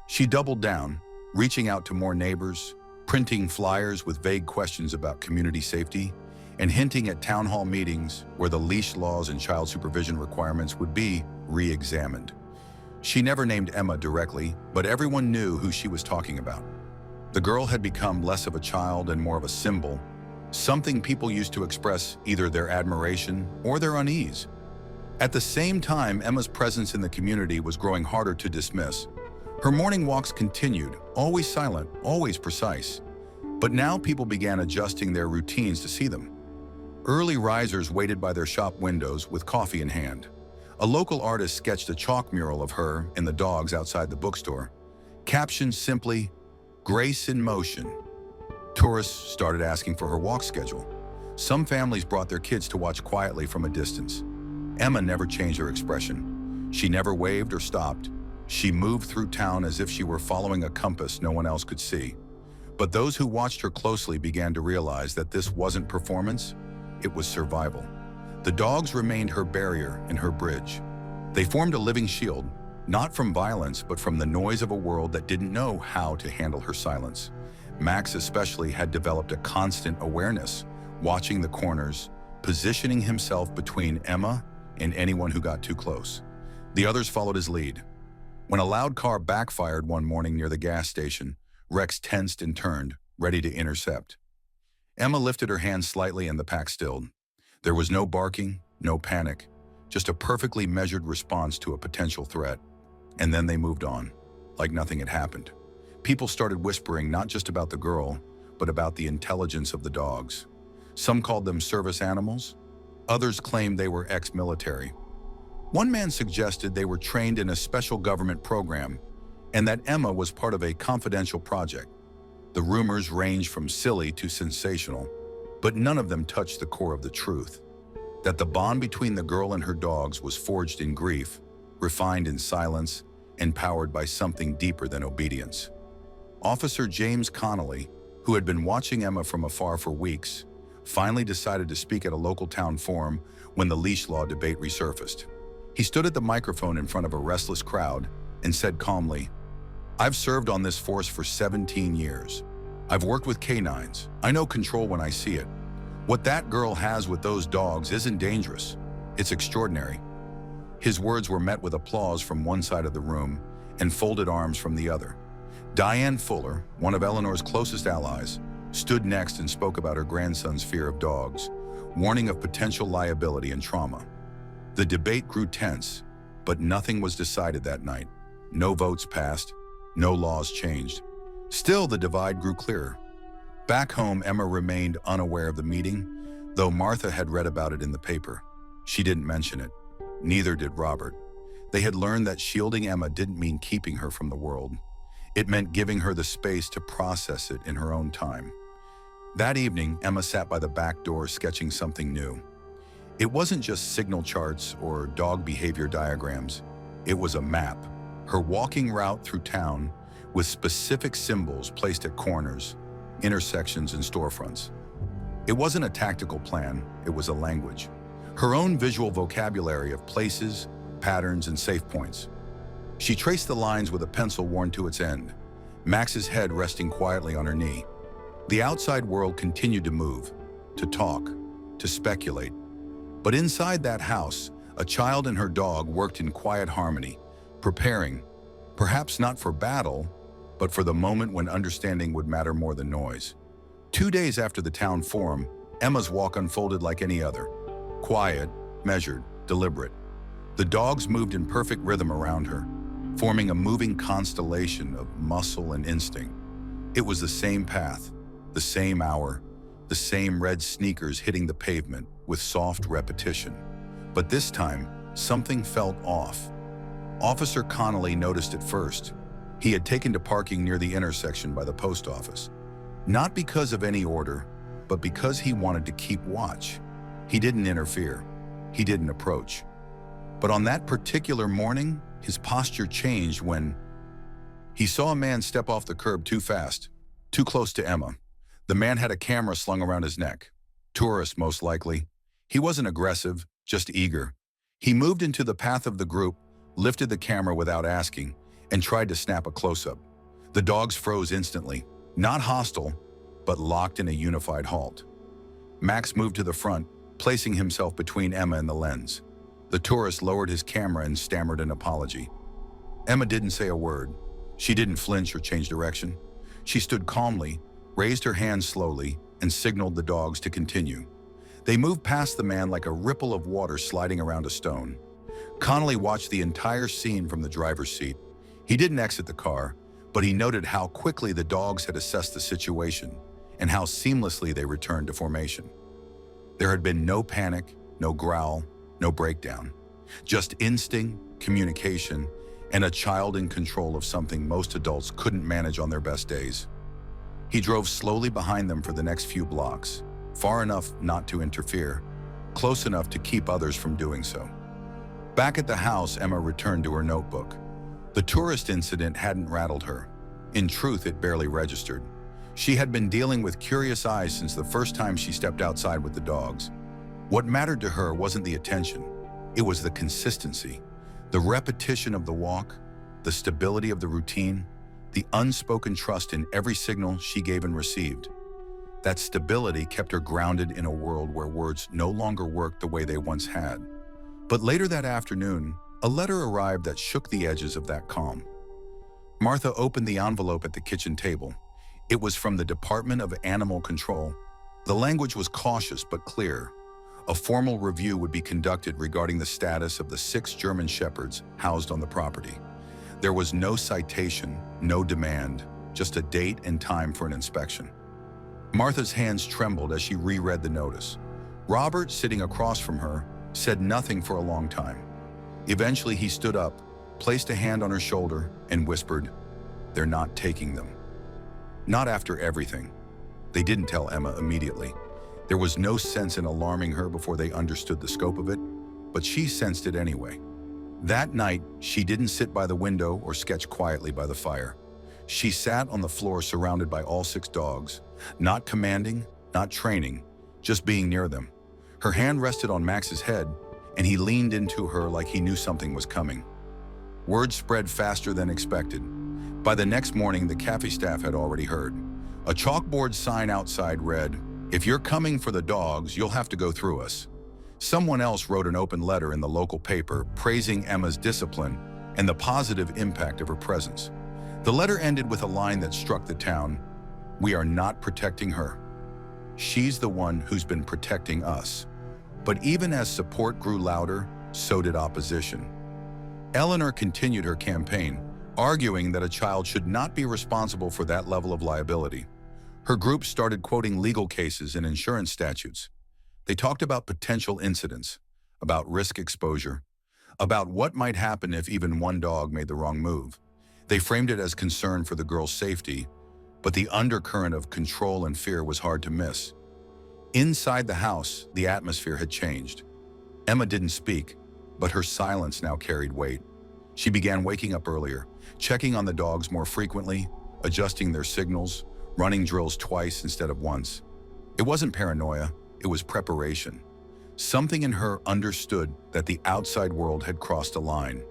She doubled down, reaching out to more neighbors, printing flyers with vague questions about community safety, and hinting at town hall meetings where the leash laws and child supervision requirements would be re-examined. She never named Emma directly, but everyone knew who she was talking about. The girl had become less of a child and more of a symbol, something people used to express either their admiration or their unease. At the same time, Emma's presence in the community was growing harder to dismiss. Her morning walks continued, always silent, always precise. But now people began adjusting their routines to see them. Early risers waited by their shop windows with coffee in hand. A local artist sketched a chalk mural of her and the dogs outside the bookstore, captioned simply, "Grace in Motion." Tourists started asking for her walk schedule. Some families brought their kids to watch quietly from a distance. Emma never changed her expression. She never waved or stopped. She moved through town as if she were following a compass no one else could see. But those who watched her closely began to realize that this wasn't performance, it was survival. The dogs remained her barrier and her bridge. They formed a living shield, not from violence, but from the noise of a world that didn't know how to handle her silence. Max especially had developed a constant awareness, watching the corners, positioning himself between Emma and anyone who got too close. The others followed his lead. When a loud car backfired one morning near the gas station, Rex tensed and turned, ready to intercept. Emma lifted her hand slightly and the pack stilled. There was no barking, no panic, just a perfectly measured response to a potential threat. And then they moved on, like nothing had happened. People started whispering not just about the girl, but about the intelligence of the dogs. Some called them service animals. Others claimed they were ex-military. One man suggested they were trained in a special government program and that Emma was part of a confidential project. The rumors ranged from silly to sensational, but none of them touched the core of the truth, that the bond between the girl and her dogs was forged in grief, refined in silence, and powered by something deeper than obedience. Officer James Connolly, who had been watching Emma from afar for weeks, finally decided to speak at a local town forum when the leash law debate resurfaced. He stood at the microphone in front of a restless crowd and said calmly, "I've served on this force for 17 years. I've worked with canines. I know control when I see it. What that girl has with those dogs isn't dangerous. It's extraordinary." His words were met with applause from one side of the room and folded arms from the other. Diane Fuller, one of Eleanor's closest allies, stood next and spoke about her grandson's fear of dogs, warning of potential liability and trauma. The debate grew tense, but nothing was decided that night. No votes passed, no laws changed. Still, the divide grew clearer. Back home, Emma remained unaware of the meeting, though Martha had read about it in the paper. She didn't mention it. Neither did Robert. They had learned that shielding Emma didn't mean keeping her from the world. It meant giving her the space to process it in her own time. That evening, Emma sat by the back door sketching something new. It wasn't just signal charts or dog behavior diagrams. It was a map, her walking route through town with specific symbols placed at corners, intersections, and storefronts. It wasn't a tactical plan, it was a language. Her own visual vocabulary of places, patterns, and safe points. She traced the lines with a pencil worn to its end, Max's head resting quietly on her knee. The outside world continued to move, to talk, to speculate. But inside that house, a child and her dog worked in quiet harmony, preparing, perhaps not for battle, but for the moment when understanding would matter more than noise. 2 days after the town forum, Emma's walk unfolded like any other. Quiet, measured, deliberate. The dogs moved in perfect rhythm around her, forming a moving constellation of muscle and instinct. It was the same path, the same hour, the same red sneakers hitting the pavement with soft repetition. But this time, something felt off. Officer Connolly noticed it first. He had taken to parking near the intersection by the post office. Not because of any order, but because he wanted to keep watch. He didn't interfere. He didn't approach. But on that particular morning, his posture changed when he saw a man step off the curb too fast, too close to Emma. The man had a camera slung around his neck. Tourist, most likely. He wasn't aggressive, just eager. He moved into the path of the group, lifted the camera without asking, and tried to snap a close-up. The dogs froze instantly, not hostile, but locked in a unified halt. Max moved to the front, placing himself between Emma and the lens. The tourist lowered his camera and stammered an apology. Emma didn't say a word. She didn't flinch or change direction. She stood calmly, raised her hand slowly, and signaled the dogs to continue. They moved past the man like a ripple of water sliding around a stone. Connolly watched the entire scene from the driver's seat. He didn't exit the car, but he noted how quickly the dogs had assessed the situation and how seamlessly they returned to formation. There had been no panic, no growl, no breakdown. Just instinct, communication, and a child in control of something most adults couldn't manage on their best days. He drove slowly behind them for the next few blocks, far enough not to interfere, close enough to keep others from doing so. Back at the house, Emma returned to her notebook. The tourist incident hadn't rattled her. In truth, it barely registered. She had been dealing with curious eyes since the first time she stepped outside with the dogs. What mattered to her wasn't the attention. It was the consistency, the repetition of the walk, the stability of the routine, the unspoken trust in every signal she gave and received. That stability kept her grounded in a world where words no longer worked the way they once had. But later that afternoon, a letter arrived that shook the edges of that calm. Martha opened the envelope at the kitchen table. It was from the Department of Animal Control. The language was cautious but clear. A formal review would be conducted regarding the status of the 6 German shepherds housed on the property. There was no citation, no demand, just a date and time for an inspection. Martha's hands trembled as she reread the notice. Robert, sitting across from her, said nothing for a long time. Eventually, he stood up, placed a hand on her shoulder, and whispered, "They're not taking them." Not after everything. They didn't tell Emma immediately. There was no sense in alarming her before they understood the scope of it, but she sensed it anyway. That night, she didn't sit by the window or sketch quietly by the fire. She sat on the floor surrounded by all 6 dogs, not commanding, not training, just being near them. Her hand rested on Max's head, and he leaned into her like he knew something was coming. Word spread faster than expected. By the next morning, the cafe staff had already heard. A chalkboard sign outside read, "If you're coming for the dogs, you'll have to go through us." Someone else wrote an open letter in the local paper praising Emma's discipline and the positive impact of her presence. The letter ended with a line that struck the town, "We are not protecting her. She's the one who's been protecting us." But even as support grew louder, so did opposition. Eleanor continued her campaign, arguing that a child should not be responsible for that level of liability. Her group started quoting legal cases and insurance statutes. They talked about potential incidents, about risk exposure, about what might happen if even one dog made the wrong move. They framed it as concern for the girl's safety, but the undercurrent of control and fear was hard to miss. Inside the house, the atmosphere had changed. Emma didn't speak, but her silence now carried weight. She began waking up earlier, checking on the dogs more frequently, adjusting their signals, running drills twice instead of once. It wasn't paranoia, it was preparation. Something in her understood that the outside world had crossed a line,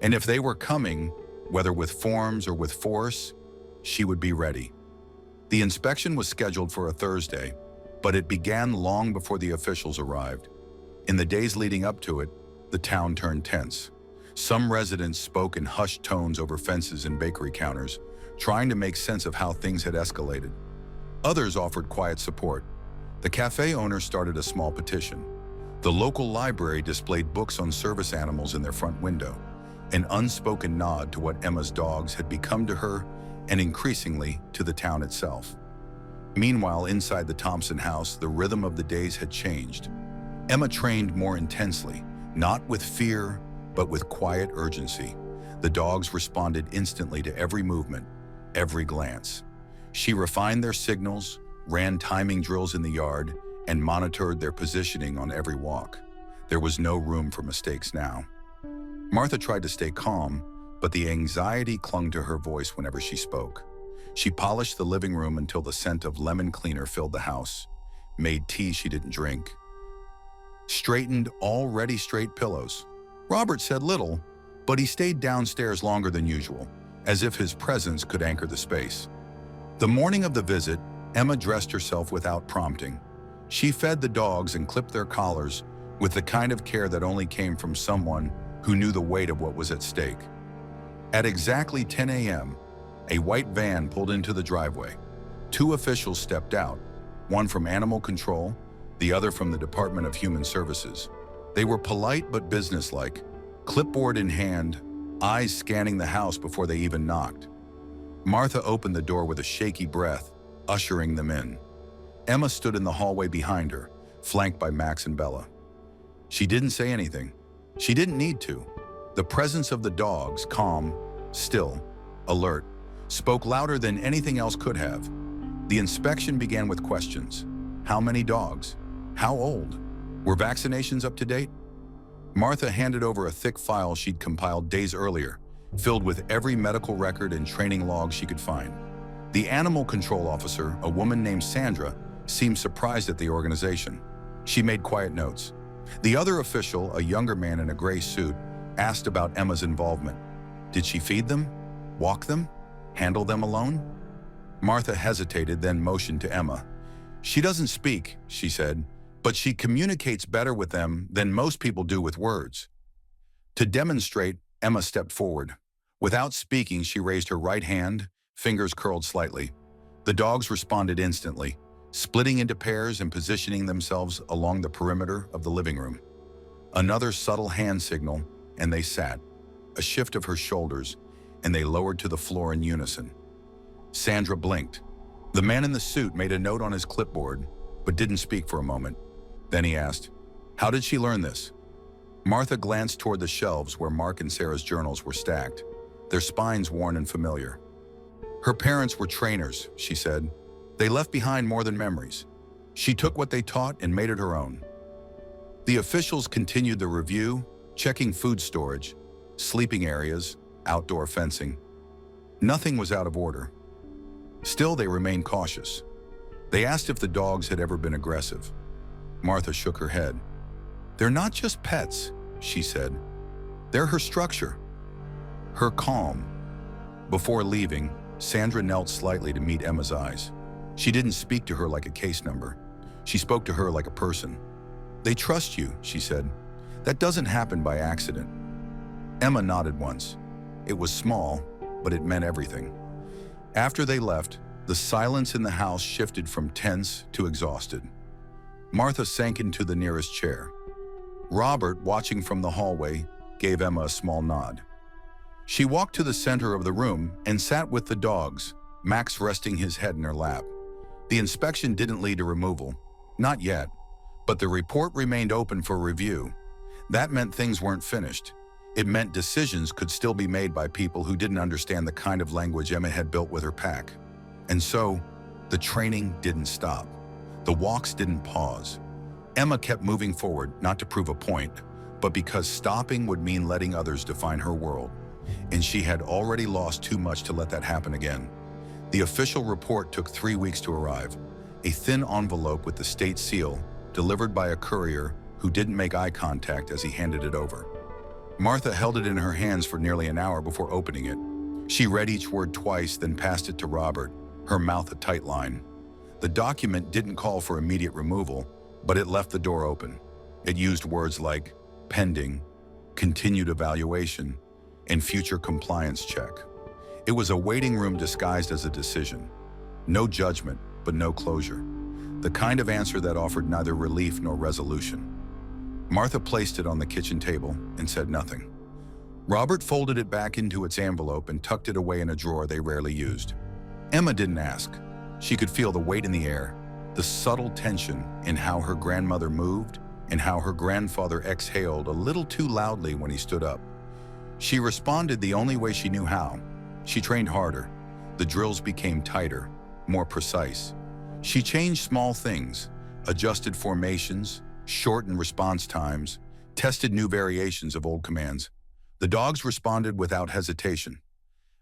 and if they were coming, whether with forms or with force, she would be ready. The inspection was scheduled for a Thursday, but it began long before the officials arrived. In the days leading up to it, the town turned tense. Some residents spoke in hushed tones over fences and bakery counters, trying to make sense of how things had escalated. Others offered quiet support. The cafe owner started a small petition. The local library displayed books on service animals in their front window, an unspoken nod to what Emma's dogs had become to her and increasingly to the town itself. Meanwhile, inside the Thompson house, the rhythm of the days had changed. Emma trained more intensely, not with fear, but with quiet urgency. The dogs responded instantly to every movement, every glance. She refined their signals, ran timing drills in the yard, and monitored their positioning on every walk. There was no room for mistakes now. Martha tried to stay calm, but the anxiety clung to her voice whenever she spoke. She polished the living room until the scent of lemon cleaner filled the house, made tea she didn't drink, straightened already straight pillows. Robert said little, but he stayed downstairs longer than usual, as if his presence could anchor the space. The morning of the visit, Emma dressed herself without prompting. She fed the dogs and clipped their collars with the kind of care that only came from someone who knew the weight of what was at stake. At exactly 10 a.m., a white van pulled into the driveway. Two officials stepped out, one from Animal Control, the other from the Department of Human Services. They were polite but businesslike, clipboard in hand, eyes scanning the house before they even knocked. Martha opened the door with a shaky breath, ushering them in. Emma stood in the hallway behind her, flanked by Max and Bella. She didn't say anything. She didn't need to. The presence of the dogs, calm, still, alert, spoke louder than anything else could have. The inspection began with questions. How many dogs? How old? Were vaccinations up to date? Martha handed over a thick file she'd compiled days earlier, filled with every medical record and training log she could find. The animal control officer, a woman named Sandra, seemed surprised at the organization. She made quiet notes. The other official, a younger man in a gray suit, asked about Emma's involvement. Did she feed them? Walk them? Handle them alone? Martha hesitated, then motioned to Emma. She doesn't speak, she said, but she communicates better with them than most people do with words. To demonstrate, Emma stepped forward. Without speaking, she raised her right hand, fingers curled slightly. The dogs responded instantly, splitting into pairs and positioning themselves along the perimeter of the living room. Another subtle hand signal, and they sat. A shift of her shoulders, and they lowered to the floor in unison. Sandra blinked. The man in the suit made a note on his clipboard, but didn't speak for a moment. Then he asked, "How did she learn this?" Martha glanced toward the shelves where Mark and Sarah's journals were stacked, their spines worn and familiar. Her parents were trainers, she said. They left behind more than memories. She took what they taught and made it her own. The officials continued the review, checking food storage, sleeping areas, outdoor fencing. Nothing was out of order. Still, they remained cautious. They asked if the dogs had ever been aggressive. Martha shook her head. "They're not just pets," she said. "They're her structure, her calm." Before leaving, Sandra knelt slightly to meet Emma's eyes. She didn't speak to her like a case number. She spoke to her like a person. "They trust you," she said. "That doesn't happen by accident." Emma nodded once. It was small, but it meant everything. After they left, the silence in the house shifted from tense to exhausted. Martha sank into the nearest chair. Robert, watching from the hallway, gave Emma a small nod. She walked to the center of the room and sat with the dogs, Max resting his head in her lap. The inspection didn't lead to removal. Not yet, but the report remained open for review. That meant things weren't finished. It meant decisions could still be made by people who didn't understand the kind of language Emma had built with her pack. And so, the training didn't stop. The walks didn't pause. Emma kept moving forward, not to prove a point, but because stopping would mean letting others define her world. And she had already lost too much to let that happen again. The official report took 3 weeks to arrive. a thin envelope with the state seal, delivered by a courier who didn't make eye contact as he handed it over. Martha held it in her hands for nearly an hour before opening it. She read each word twice, then passed it to Robert, her mouth a tight line. The document didn't call for immediate removal, but it left the door open. It used words like pending, continued evaluation, and future compliance check. It was a waiting room disguised as a decision. No judgment, but no closure. The kind of answer that offered neither relief nor resolution. Martha placed it on the kitchen table and said nothing. Robert folded it back into its envelope and tucked it away in a drawer they rarely used. Emma didn't ask. She could feel the weight in the air, the subtle tension in how her grandmother moved and how her grandfather exhaled a little too loudly when he stood up. She responded the only way she knew how. She trained harder. The drills became tighter, more precise. She changed small things, adjusted formations, shortened response times, tested new variations of old commands. The dogs responded without hesitation.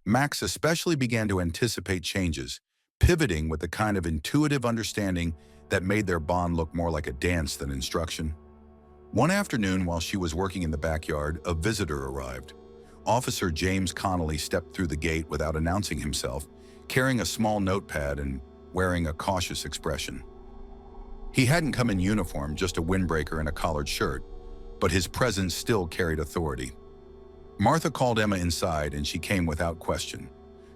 Max especially began to anticipate changes, pivoting with the kind of intuitive understanding that made their bond look more like a dance than instruction. One afternoon, while she was working in the backyard, a visitor arrived. Officer James Connolly stepped through the gate without announcing himself, carrying a small notepad and wearing a cautious expression. He hadn't come in uniform, just a windbreaker and a collared shirt, but his presence still carried authority. Martha called Emma inside, and she came without question.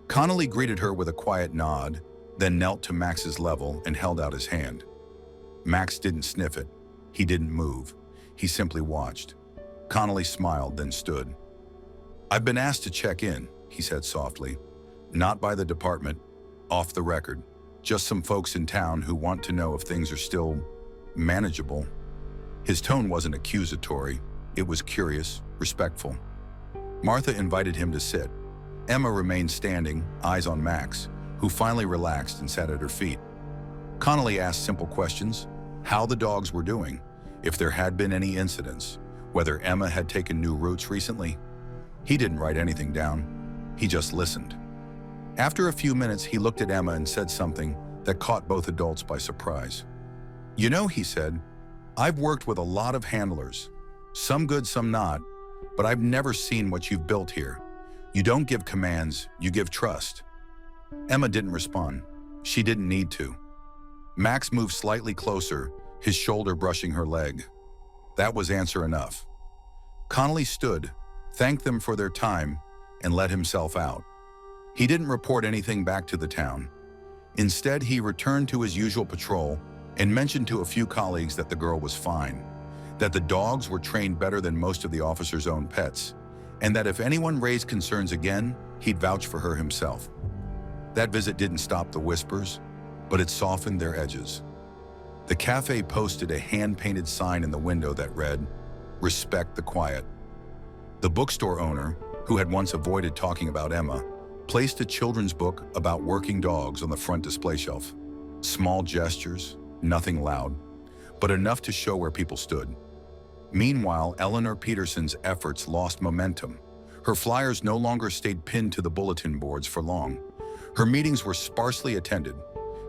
Connolly greeted her with a quiet nod, then knelt to Max's level and held out his hand. Max didn't sniff it. He didn't move. He simply watched. Connolly smiled, then stood. "I've been asked to check in," he said softly. "Not by the department, off the record. Just some folks in town who want to know if things are still manageable." His tone wasn't accusatory. It was curious, respectful. Martha invited him to sit. Emma remained standing, eyes on Max, who finally relaxed and sat at her feet. Connolly asked simple questions: how the dogs were doing, if there had been any incidents, whether Emma had taken new routes recently. He didn't write anything down. He just listened. After a few minutes, he looked at Emma and said something that caught both adults by surprise. "You know," he said, "I've worked with a lot of handlers, some good, some not, but I've never seen what you've built here. You don't give commands, you give trust." Emma didn't respond. She didn't need to. Max moved slightly closer, his shoulder brushing her leg. That was answer enough. Connolly stood, thanked them for their time, and let himself out. He didn't report anything back to the town. Instead, he returned to his usual patrol and mentioned to a few colleagues that the girl was fine, that the dogs were trained better than most of the officers' own pets, and that if anyone raised concerns again, he'd vouch for her himself. That visit didn't stop the whispers, but it softened their edges. The cafe posted a hand-painted sign in the window that read, "Respect the quiet." The bookstore owner, who had once avoided talking about Emma, placed a children's book about working dogs on the front display shelf. Small gestures, nothing loud, but enough to show where people stood. Meanwhile, Eleanor Peterson's efforts lost momentum. Her flyers no longer stayed pinned to the bulletin boards for long. Her meetings were sparsely attended.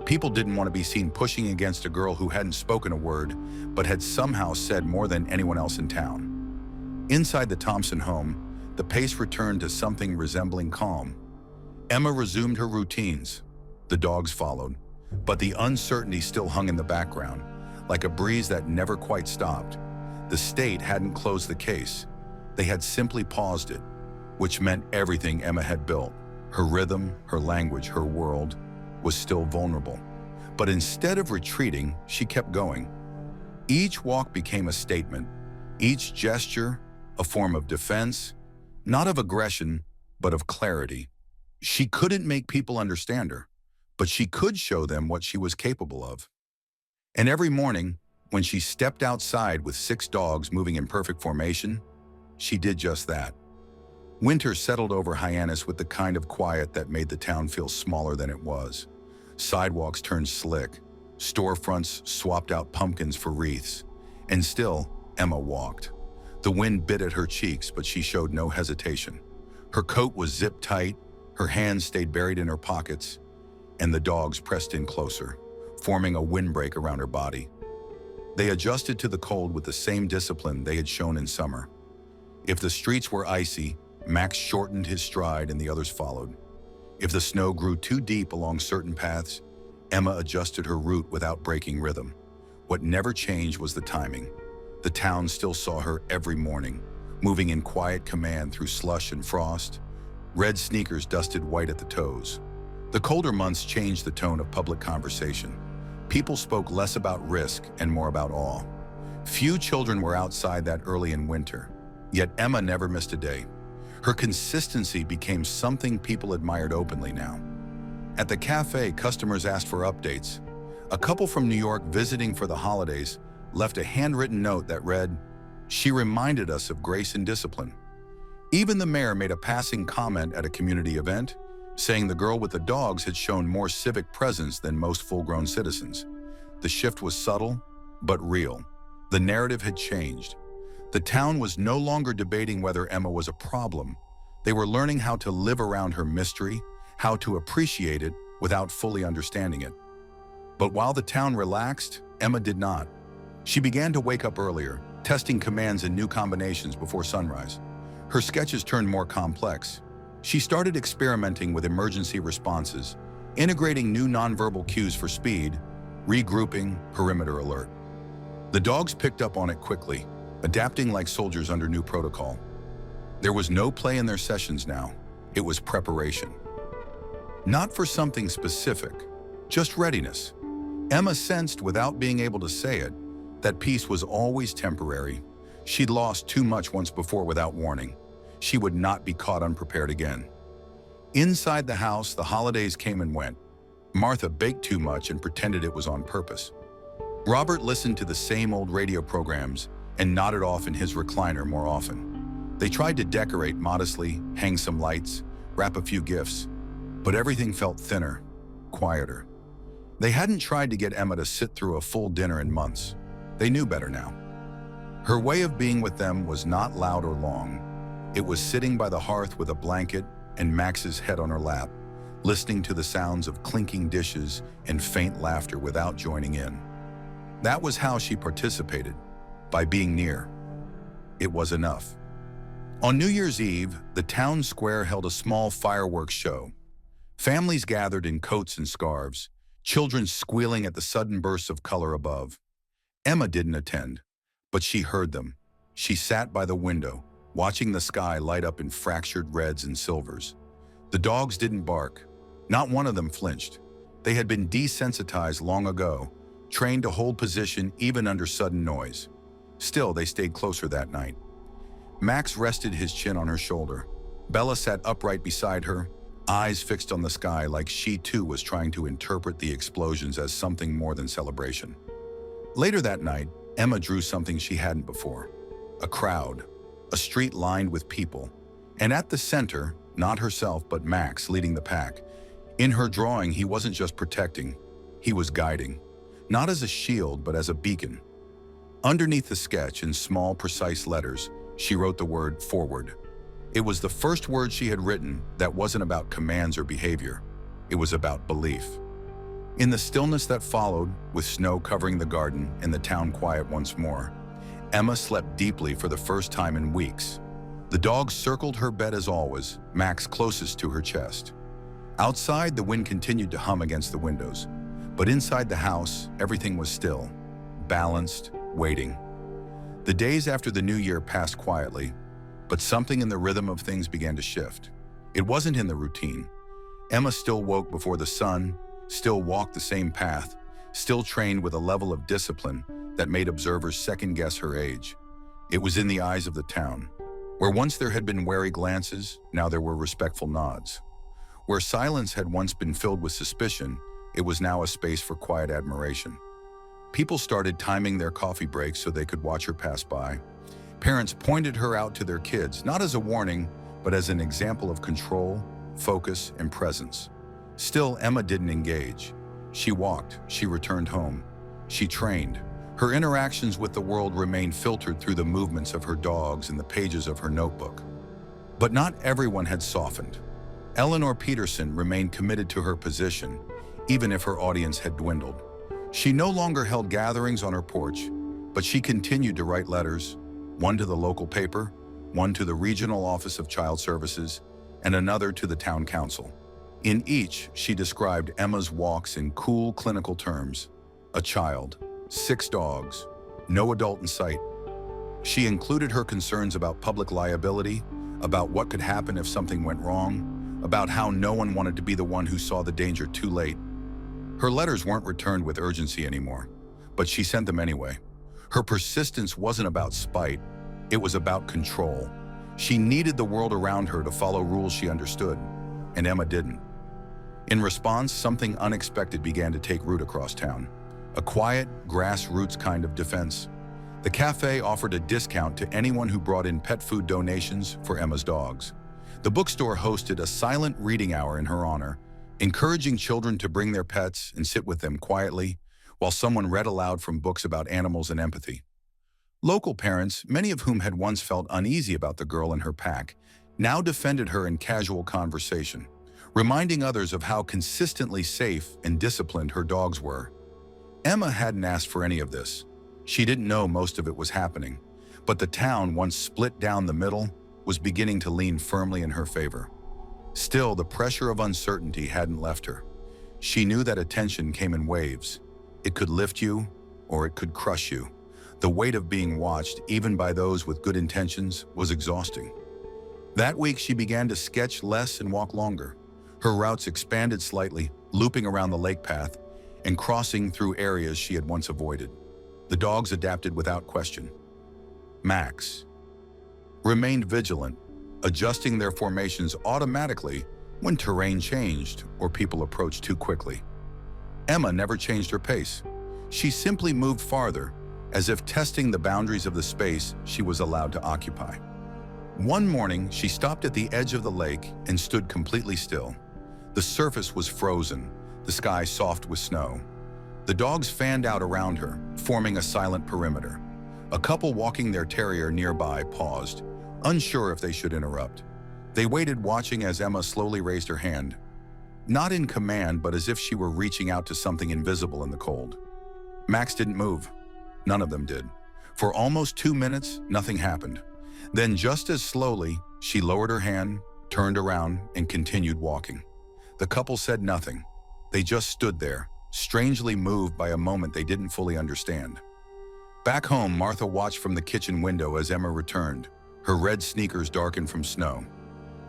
People didn't want to be seen pushing against a girl who hadn't spoken a word, but had somehow said more than anyone else in town. Inside the Thompson home, the pace returned to something resembling calm. Emma resumed her routines. The dogs followed, but the uncertainty still hung in the background, like a breeze that never quite stopped. The state hadn't closed the case. They had simply paused it, which meant everything Emma had built, her rhythm, her language, her world, was still vulnerable. But instead of retreating, she kept going. Each walk became a statement, each gesture a form of defense, not of aggression, but of clarity. She couldn't make people understand her, but she could show them what she was capable of. And every morning, when she stepped outside with 6 dogs moving in perfect formation, she did just that. Winter settled over Hyannis with the kind of quiet that made the town feel smaller than it was. Sidewalks turned slick, storefronts swapped out pumpkins for wreaths, and still, Emma walked. The wind bit at her cheeks, but she showed no hesitation. Her coat was zipped tight, her hands stayed buried in her pockets, and the dogs pressed in closer, forming a windbreak around her body. They adjusted to the cold with the same discipline they had shown in summer. If the streets were icy, Max shortened his stride and the others followed. If the snow grew too deep along certain paths, Emma adjusted her route without breaking rhythm. What never changed was the timing. The town still saw her every morning, moving in quiet command through slush and frost. Red sneakers dusted white at the toes. The colder months changed the tone of public conversation. People spoke less about risk and more about awe. Few children were outside that early in winter, yet Emma never missed a day. Her consistency became something people admired openly now. At the cafe, customers asked for updates. A couple from New York visiting for the holidays left a handwritten note that read, "She reminded us of grace and discipline." Even the mayor made a passing comment at a community event, saying the girl with the dogs had shown more civic presence than most full-grown citizens. The shift was subtle, but real. The narrative had changed. The town was no longer debating whether Emma was a problem. They were learning how to live around her mystery, how to appreciate it without fully understanding it. But while the town relaxed, Emma did not. She began to wake up earlier, testing commands and new combinations before sunrise. Her sketches turned more complex. She started experimenting with emergency responses, integrating new nonverbal cues for speed, regrouping, perimeter alert. The dogs picked up on it quickly, adapting like soldiers under new protocol. There was no play in their sessions now. It was preparation. Not for something specific, just readiness. Emma sensed, without being able to say it, that peace was always temporary. She'd lost too much once before without warning. She would not be caught unprepared again. Inside the house, the holidays came and went. Martha baked too much and pretended it was on purpose. Robert listened to the same old radio programs and nodded off in his recliner more often. They tried to decorate modestly, hang some lights, wrap a few gifts, but everything felt thinner, quieter. They hadn't tried to get Emma to sit through a full dinner in months. They knew better now. Her way of being with them was not loud or long. It was sitting by the hearth with a blanket and Max's head on her lap, listening to the sounds of clinking dishes and faint laughter without joining in. That was how she participated, by being near. It was enough. On New Year's Eve, the town square held a small fireworks show. Families gathered in coats and scarves, children squealing at the sudden bursts of color above. Emma didn't attend, but she heard them. She sat by the window, watching the sky light up in fractured reds and silvers. The dogs didn't bark. Not one of them flinched. They had been desensitized long ago, trained to hold position even under sudden noise. Still, they stayed closer that night. Max rested his chin on her shoulder. Bella sat upright beside her, eyes fixed on the sky like she too was trying to interpret the explosions as something more than celebration. Later that night, Emma drew something she hadn't before. A crowd. A street lined with people, and at the center, not herself but Max leading the pack. In her drawing, he wasn't just protecting, he was guiding, not as a shield but as a beacon. Underneath the sketch, in small, precise letters, she wrote the word "forward." It was the first word she had written that wasn't about commands or behavior. It was about belief. In the stillness that followed, with snow covering the garden and the town quiet once more, Emma slept deeply for the first time in weeks. The dogs circled her bed as always, Max closest to her chest. Outside, the wind continued to hum against the windows, but inside the house, everything was still, balanced, waiting. The days after the new year passed quietly, but something in the rhythm of things began to shift. It wasn't in the routine. Emma still woke before the sun, still walked the same path, still trained with a level of discipline that made observers second-guess her age. It was in the eyes of the town. Where once there had been wary glances, now there were respectful nods. Where silence had once been filled with suspicion, it was now a space for quiet admiration. People started timing their coffee breaks so they could watch her pass by. Parents pointed her out to their kids, not as a warning, but as an example of control, focus, and presence. Still, Emma didn't engage. She walked, she returned home. She trained. Her interactions with the world remained filtered through the movements of her dogs and the pages of her notebook. But not everyone had softened. Eleanor Peterson remained committed to her position, even if her audience had dwindled. She no longer held gatherings on her porch, but she continued to write letters, one to the local paper, one to the regional office of child services, and another to the town council. In each, she described Emma's walks in cool, clinical terms: a child, 6 dogs, no adult in sight. She included her concerns about public liability, about what could happen if something went wrong, about how no one wanted to be the one who saw the danger too late. Her letters weren't returned with urgency anymore, but she sent them anyway. Her persistence wasn't about spite, it was about control. She needed the world around her to follow rules she understood, and Emma didn't. In response, something unexpected began to take root across town. A quiet, grassroots kind of defense. The cafe offered a discount to anyone who brought in pet food donations for Emma's dogs. The bookstore hosted a silent reading hour in her honor, encouraging children to bring their pets and sit with them quietly while someone read aloud from books about animals and empathy. Local parents, many of whom had once felt uneasy about the girl and her pack, now defended her in casual conversation, reminding others of how consistently safe and disciplined her dogs were. Emma hadn't asked for any of this. She didn't know most of it was happening, but the town, once split down the middle, was beginning to lean firmly in her favor. Still, the pressure of uncertainty hadn't left her. She knew that attention came in waves. It could lift you, or it could crush you. The weight of being watched, even by those with good intentions, was exhausting. That week, she began to sketch less and walk longer. Her routes expanded slightly, looping around the lake path and crossing through areas she had once avoided. The dogs adapted without question. Max remained vigilant, adjusting their formations automatically when terrain changed or people approached too quickly. Emma never changed her pace. She simply moved farther, as if testing the boundaries of the space she was allowed to occupy. One morning, she stopped at the edge of the lake and stood completely still. The surface was frozen, the sky soft with snow. The dogs fanned out around her, forming a silent perimeter. A couple walking their terrier nearby paused, unsure if they should interrupt. They waited, watching as Emma slowly raised her hand, not in command, but as if she were reaching out to something invisible in the cold. Max didn't move. None of them did. For almost 2 minutes, nothing happened. Then, just as slowly, she lowered her hand, turned around, and continued walking. The couple said nothing. They just stood there, strangely moved by a moment they didn't fully understand. Back home, Martha watched from the kitchen window as Emma returned, her red sneakers darkened from snow.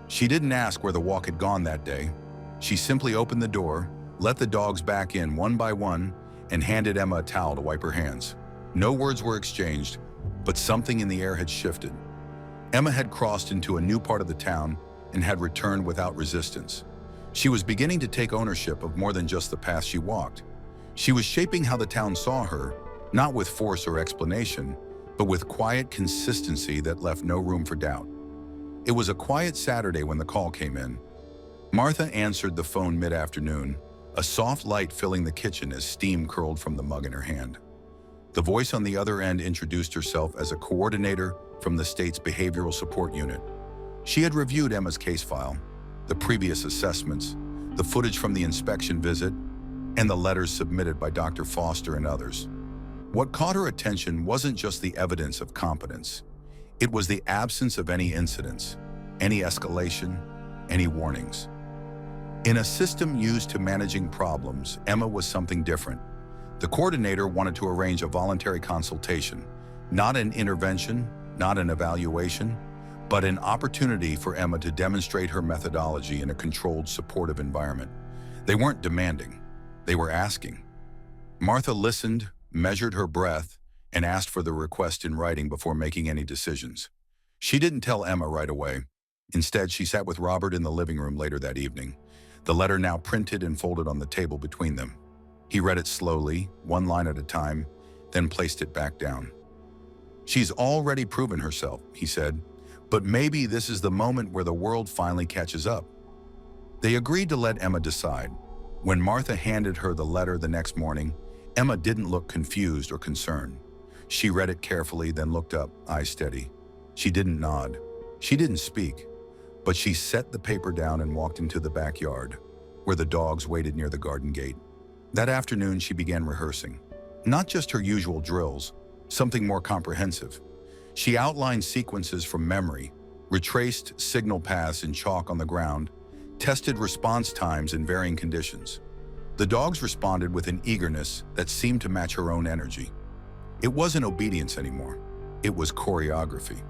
She didn't ask where the walk had gone that day. She simply opened the door, let the dogs back in one by one, and handed Emma a towel to wipe her hands. No words were exchanged, but something in the air had shifted. Emma had crossed into a new part of the town and had returned without resistance. She was beginning to take ownership of more than just the path she walked. She was shaping how the town saw her, not with force or explanation, but with quiet consistency that left no room for doubt. It was a quiet Saturday when the call came in. Martha answered the phone mid-afternoon, a soft light filling the kitchen as steam curled from the mug in her hand. The voice on the other end introduced herself as a coordinator from the state's behavioral support unit. She had reviewed Emma's case file, the previous assessments, the footage from the inspection visit, and the letters submitted by Dr. Foster and others. What caught her attention wasn't just the evidence of competence. It was the absence of any incidents, any escalation, any warnings. In a system used to managing problems, Emma was something different. The coordinator wanted to arrange a voluntary consultation, not an intervention, not an evaluation, but an opportunity for Emma to demonstrate her methodology in a controlled, supportive environment. They weren't demanding, they were asking. Martha listened, measured her breath, and asked for the request in writing before making any decisions. She didn't tell Emma right away. Instead, she sat with Robert in the living room later that evening, the letter now printed and folded on the table between them. He read it slowly, one line at a time, then placed it back down. "She's already proven herself," he said, "but maybe this is the moment where the world finally catches up." They agreed to let Emma decide. When Martha handed her the letter the next morning, Emma didn't look confused or concerned. She read it carefully, then looked up, eyes steady. She didn't nod. She didn't speak, but she set the paper down and walked into the backyard, where the dogs waited near the garden gate. That afternoon, she began rehearsing. Not just her usual drills, something more comprehensive. She outlined sequences from memory, retraced signal paths in chalk on the ground, tested response times in varying conditions. The dogs responded with an eagerness that seemed to match her own energy. It wasn't obedience anymore. It was choreography.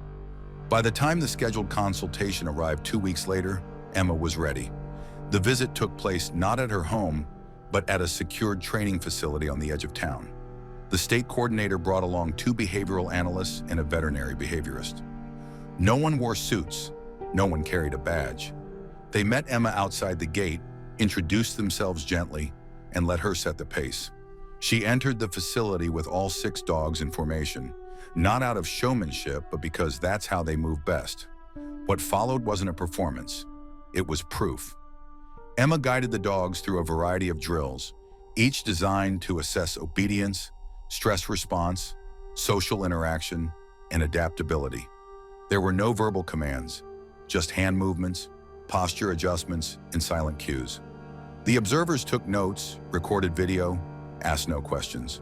By the time the scheduled consultation arrived 2 weeks later, Emma was ready. The visit took place not at her home, but at a secured training facility on the edge of town. The state coordinator brought along 2 behavioral analysts and a veterinary behaviorist. No one wore suits. No one carried a badge. They met Emma outside the gate, introduced themselves gently, and let her set the pace. She entered the facility with all 6 dogs in formation, not out of showmanship, but because that's how they move best. What followed wasn't a performance. It was proof. Emma guided the dogs through a variety of drills, each designed to assess obedience, stress response, social interaction, and adaptability. There were no verbal commands, just hand movements, posture adjustments, and silent cues. The observers took notes, recorded video, asked no questions.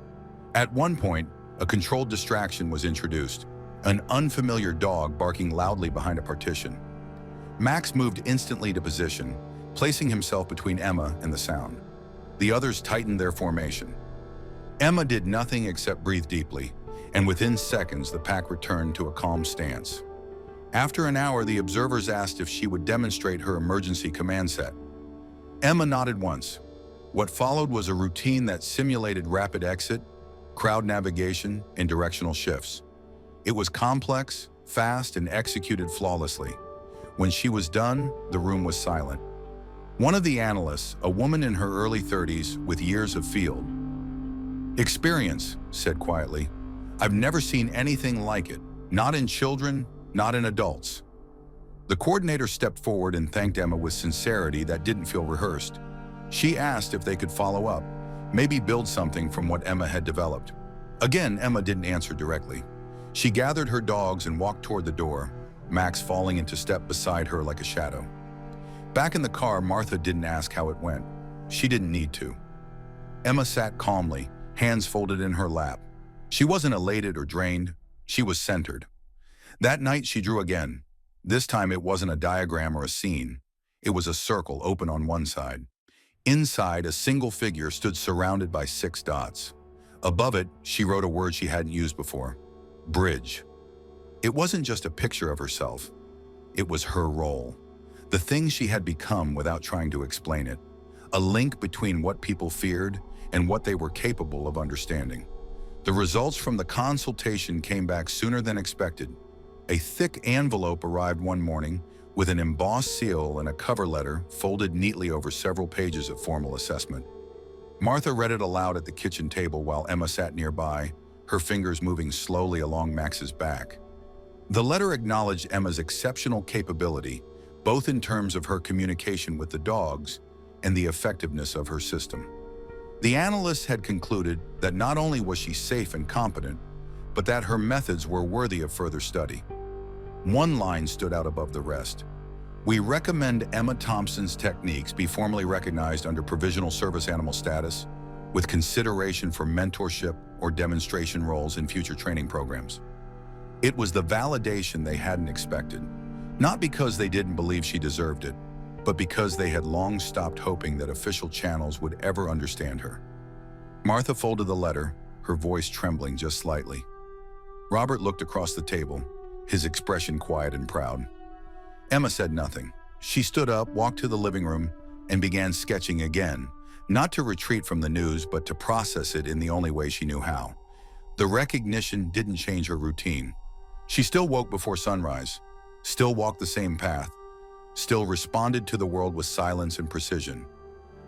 At one point, a controlled distraction was introduced, an unfamiliar dog barking loudly behind a partition. Max moved instantly to position, placing himself between Emma and the sound. The others tightened their formation. Emma did nothing except breathe deeply, and within seconds the pack returned to a calm stance. After an hour, the observers asked if she would demonstrate her emergency command set. Emma nodded once. What followed was a routine that simulated rapid exit, crowd navigation, and directional shifts. It was complex, fast, and executed flawlessly. When she was done, the room was silent. One of the analysts, a woman in her early 30s with years of field experience, said quietly, "I've never seen anything like it, not in children, not in adults." The coordinator stepped forward and thanked Emma with sincerity that didn't feel rehearsed. She asked if they could follow up, maybe build something from what Emma had developed. Again, Emma didn't answer directly. She gathered her dogs and walked toward the door, Max falling into step beside her like a shadow. Back in the car, Martha didn't ask how it went. She didn't need to. Emma sat calmly, hands folded in her lap. She wasn't elated or drained. She was centered. That night, she drew again. This time, it wasn't a diagram or a scene. It was a circle open on one side. Inside, a single figure stood surrounded by 6 dots. Above it, she wrote a word she hadn't used before: bridge. It wasn't just a picture of herself. It was her role. The thing she had become without trying to explain it. A link between what people feared and what they were capable of understanding. The results from the consultation came back sooner than expected. A thick envelope arrived one morning with an embossed seal and a cover letter folded neatly over several pages of formal assessment. Martha read it aloud at the kitchen table while Emma sat nearby, her fingers moving slowly along Max's back. The letter acknowledged Emma's exceptional capability, both in terms of her communication with the dogs and the effectiveness of her system. The analysts had concluded that not only was she safe and competent, but that her methods were worthy of further study. One line stood out above the rest. "We recommend Emma Thompson's techniques be formally recognized under provisional service animal status, with consideration for mentorship or demonstration roles in future training programs." It was the validation they hadn't expected, not because they didn't believe she deserved it, but because they had long stopped hoping that official channels would ever understand her. Martha folded the letter, her voice trembling just slightly. Robert looked across the table, his expression quiet and proud. Emma said nothing. She stood up, walked to the living room, and began sketching again, not to retreat from the news, but to process it in the only way she knew how. The recognition didn't change her routine. She still woke before sunrise, still walked the same path, still responded to the world with silence and precision.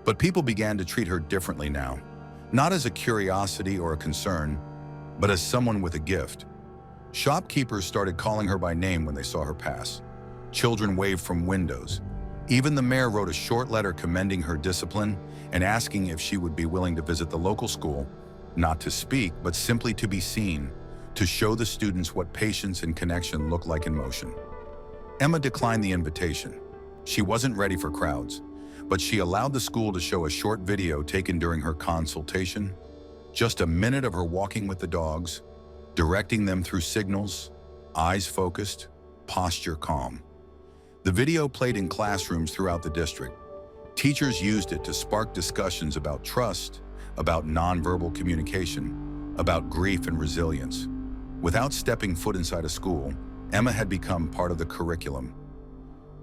But people began to treat her differently now, not as a curiosity or a concern, but as someone with a gift. Shopkeepers started calling her by name when they saw her pass. Children waved from windows. Even the mayor wrote a short letter commending her discipline and asking if she would be willing to visit the local school, not to speak, but simply to be seen, to show the students what patience and connection look like in motion. Emma declined the invitation. She wasn't ready for crowds, but she allowed the school to show a short video taken during her consultation. Just a minute of her walking with the dogs, directing them through signals, eyes focused, posture calm. The video played in classrooms throughout the district. Teachers used it to spark discussions about trust, about nonverbal communication, about grief and resilience. Without stepping foot inside a school, Emma had become part of the curriculum.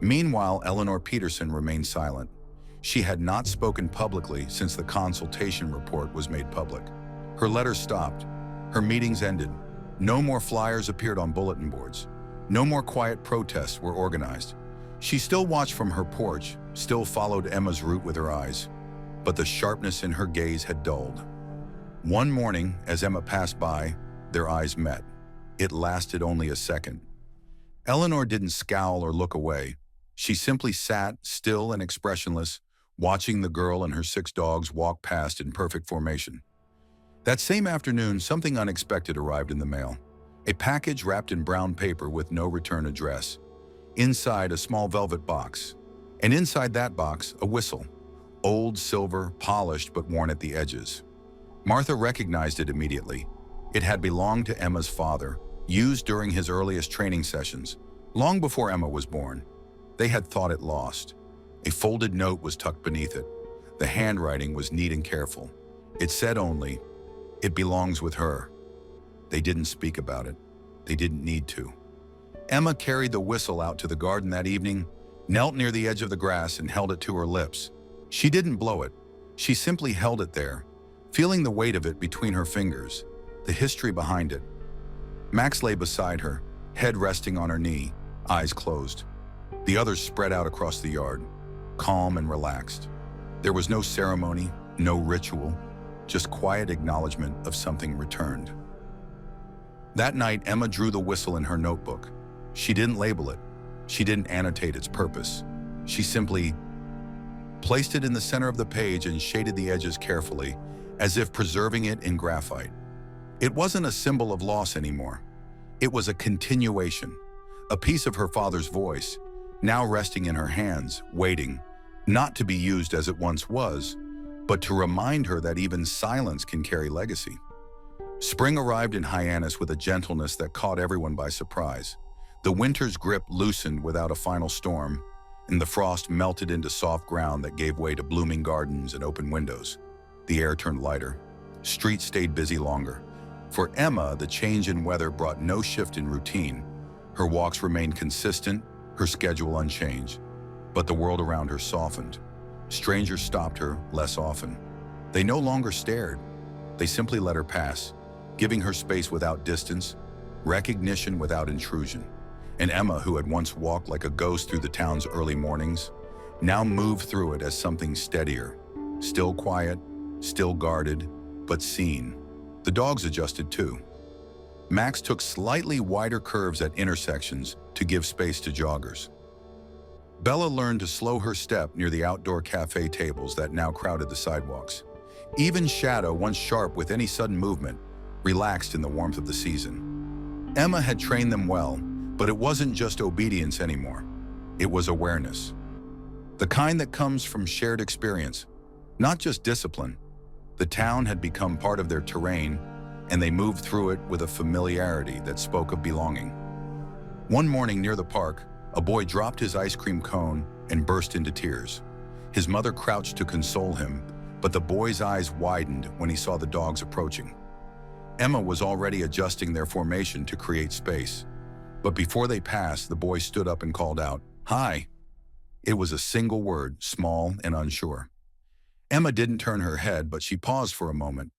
Meanwhile, Eleanor Peterson remained silent. She had not spoken publicly since the consultation report was made public. Her letters stopped. Her meetings ended. No more flyers appeared on bulletin boards. No more quiet protests were organized. She still watched from her porch, still followed Emma's route with her eyes, but the sharpness in her gaze had dulled. One morning, as Emma passed by, their eyes met. It lasted only a second. Eleanor didn't scowl or look away. She simply sat, still and expressionless, watching the girl and her 6 dogs walk past in perfect formation. That same afternoon, something unexpected arrived in the mail. A package wrapped in brown paper with no return address. Inside, a small velvet box. And inside that box, a whistle. Old, silver, polished, but worn at the edges. Martha recognized it immediately. It had belonged to Emma's father, used during his earliest training sessions, long before Emma was born. They had thought it lost. A folded note was tucked beneath it. The handwriting was neat and careful. It said only, "It belongs with her." They didn't speak about it. They didn't need to. Emma carried the whistle out to the garden that evening, knelt near the edge of the grass and held it to her lips. She didn't blow it. She simply held it there, feeling the weight of it between her fingers, the history behind it. Max lay beside her, head resting on her knee, eyes closed. The others spread out across the yard, calm and relaxed. There was no ceremony, no ritual, just quiet acknowledgement of something returned. That night, Emma drew the whistle in her notebook. She didn't label it. She didn't annotate its purpose. She simply placed it in the center of the page and shaded the edges carefully, as if preserving it in graphite. It wasn't a symbol of loss anymore. It was a continuation, a piece of her father's voice, now resting in her hands, waiting, not to be used as it once was, but to remind her that even silence can carry legacy. Spring arrived in Hyannis with a gentleness that caught everyone by surprise. The winter's grip loosened without a final storm, and the frost melted into soft ground that gave way to blooming gardens and open windows. The air turned lighter. Streets stayed busy longer. For Emma, the change in weather brought no shift in routine. Her walks remained consistent, her schedule unchanged. But the world around her softened. Strangers stopped her less often. They no longer stared. They simply let her pass, giving her space without distance, recognition without intrusion. And Emma, who had once walked like a ghost through the town's early mornings, now moved through it as something steadier, still quiet, still guarded, but seen. The dogs adjusted too. Max took slightly wider curves at intersections to give space to joggers. Bella learned to slow her step near the outdoor cafe tables that now crowded the sidewalks. Even Shadow, once sharp with any sudden movement, relaxed in the warmth of the season. Emma had trained them well, but it wasn't just obedience anymore. It was awareness. The kind that comes from shared experience, not just discipline. The town had become part of their terrain, and they moved through it with a familiarity that spoke of belonging. One morning near the park, a boy dropped his ice cream cone and burst into tears. His mother crouched to console him, but the boy's eyes widened when he saw the dogs approaching. Emma was already adjusting their formation to create space. But before they passed, the boy stood up and called out, "Hi." It was a single word, small and unsure. Emma didn't turn her head, but she paused for a moment.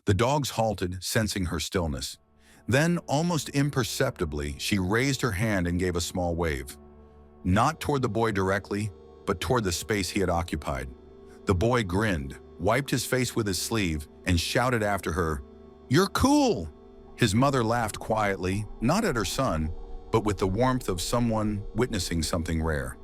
The dogs halted, sensing her stillness. Then, almost imperceptibly, she raised her hand and gave a small wave. Not toward the boy directly, but toward the space he had occupied. The boy grinned, wiped his face with his sleeve, and shouted after her, "You're cool!" His mother laughed quietly, not at her son, but with the warmth of someone witnessing something rare.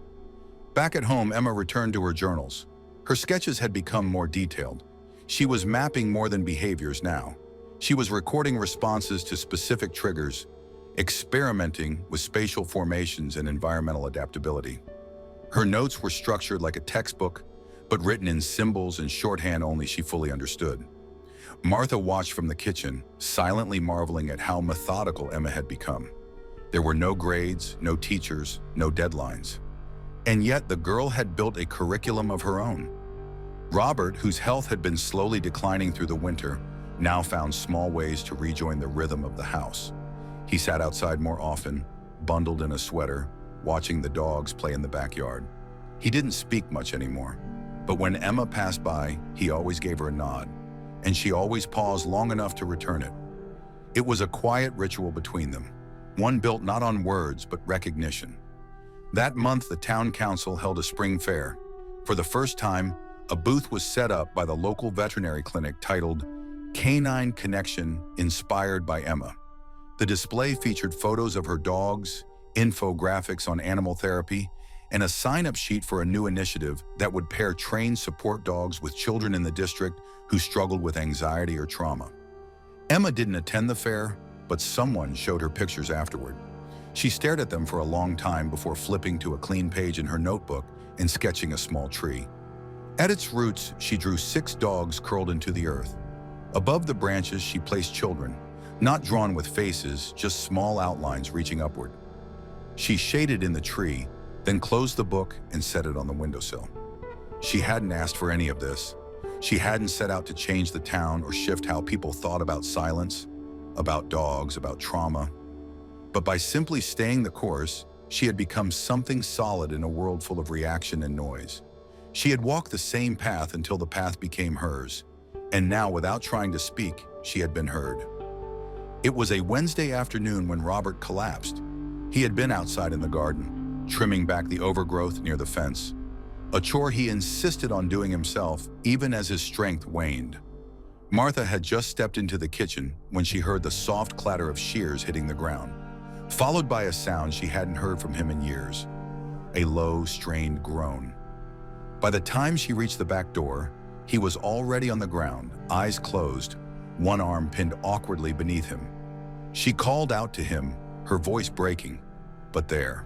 Back at home, Emma returned to her journals. Her sketches had become more detailed. She was mapping more than behaviors now. She was recording responses to specific triggers, experimenting with spatial formations and environmental adaptability. Her notes were structured like a textbook, but written in symbols and shorthand only she fully understood. Martha watched from the kitchen, silently marveling at how methodical Emma had become. There were no grades, no teachers, no deadlines. And yet the girl had built a curriculum of her own. Robert, whose health had been slowly declining through the winter, now found small ways to rejoin the rhythm of the house. He sat outside more often, bundled in a sweater, watching the dogs play in the backyard. He didn't speak much anymore, but when Emma passed by, he always gave her a nod, and she always paused long enough to return it. It was a quiet ritual between them, one built not on words but recognition. That month, the town council held a spring fair. For the first time, a booth was set up by the local veterinary clinic titled Canine Connection, inspired by Emma. The display featured photos of her dogs, infographics on animal therapy, and a sign-up sheet for a new initiative that would pair trained support dogs with children in the district who struggled with anxiety or trauma. Emma didn't attend the fair, but someone showed her pictures afterward. She stared at them for a long time before flipping to a clean page in her notebook and sketching a small tree. At its roots, she drew 6 dogs curled into the earth. Above the branches, she placed children, not drawn with faces, just small outlines reaching upward. She shaded in the tree, then closed the book and set it on the windowsill. She hadn't asked for any of this. She hadn't set out to change the town or shift how people thought about silence, about dogs, about trauma. But by simply staying the course, she had become something solid in a world full of reaction and noise. She had walked the same path until the path became hers, and now, without trying to speak, she had been heard. It was a Wednesday afternoon when Robert collapsed. He had been outside in the garden, trimming back the overgrowth near the fence, a chore he insisted on doing himself even as his strength waned. Martha had just stepped into the kitchen when she heard the soft clatter of shears hitting the ground, followed by a sound she hadn't heard from him in years, a low, strained groan. By the time she reached the back door, he was already on the ground, eyes closed, one arm pinned awkwardly beneath him. She called out to him, her voice breaking, but there.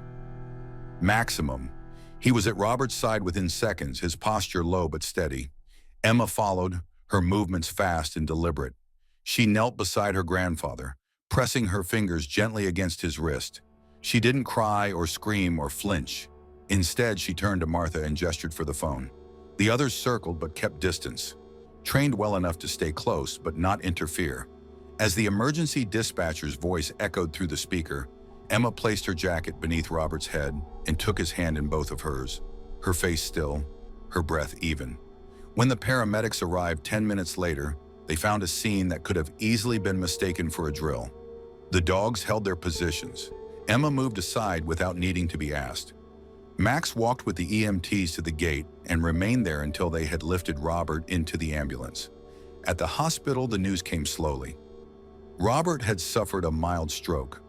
Maximum. He was at Robert's side within seconds, his posture low but steady. Emma followed, her movements fast and deliberate. She knelt beside her grandfather, pressing her fingers gently against his wrist. She didn't cry or scream or flinch. Instead, she turned to Martha and gestured for the phone. The others circled but kept distance, trained well enough to stay close but not interfere. As the emergency dispatcher's voice echoed through the speaker, Emma placed her jacket beneath Robert's head and took his hand in both of hers, her face still, her breath even. When the paramedics arrived 10 minutes later, they found a scene that could have easily been mistaken for a drill. The dogs held their positions. Emma moved aside without needing to be asked. Max walked with the EMTs to the gate and remained there until they had lifted Robert into the ambulance. At the hospital, the news came slowly. Robert had suffered a mild stroke,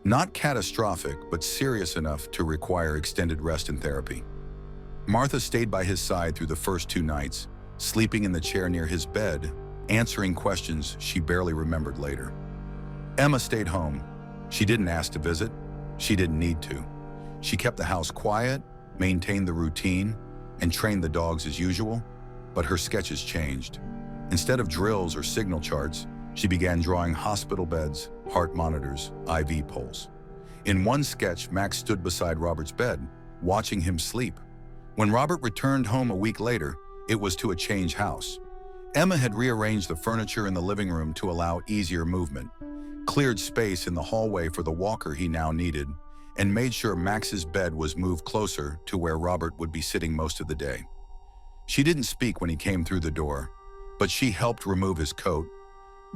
not catastrophic, but serious enough to require extended rest and therapy. Martha stayed by his side through the first 2 nights, sleeping in the chair near his bed, answering questions she barely remembered later. Emma stayed home. She didn't ask to visit. She didn't need to. She kept the house quiet, maintained the routine, and trained the dogs as usual, but her sketches changed. Instead of drills or signal charts, she began drawing hospital beds, heart monitors, IV poles. In one sketch, Max stood beside Robert's bed, watching him sleep. When Robert returned home a week later, it was to a change house. Emma had rearranged the furniture in the living room to allow easier movement, cleared space in the hallway for the walker he now needed, and made sure Max's bed was moved closer to where Robert would be sitting most of the day. She didn't speak when he came through the door, but she helped remove his coat,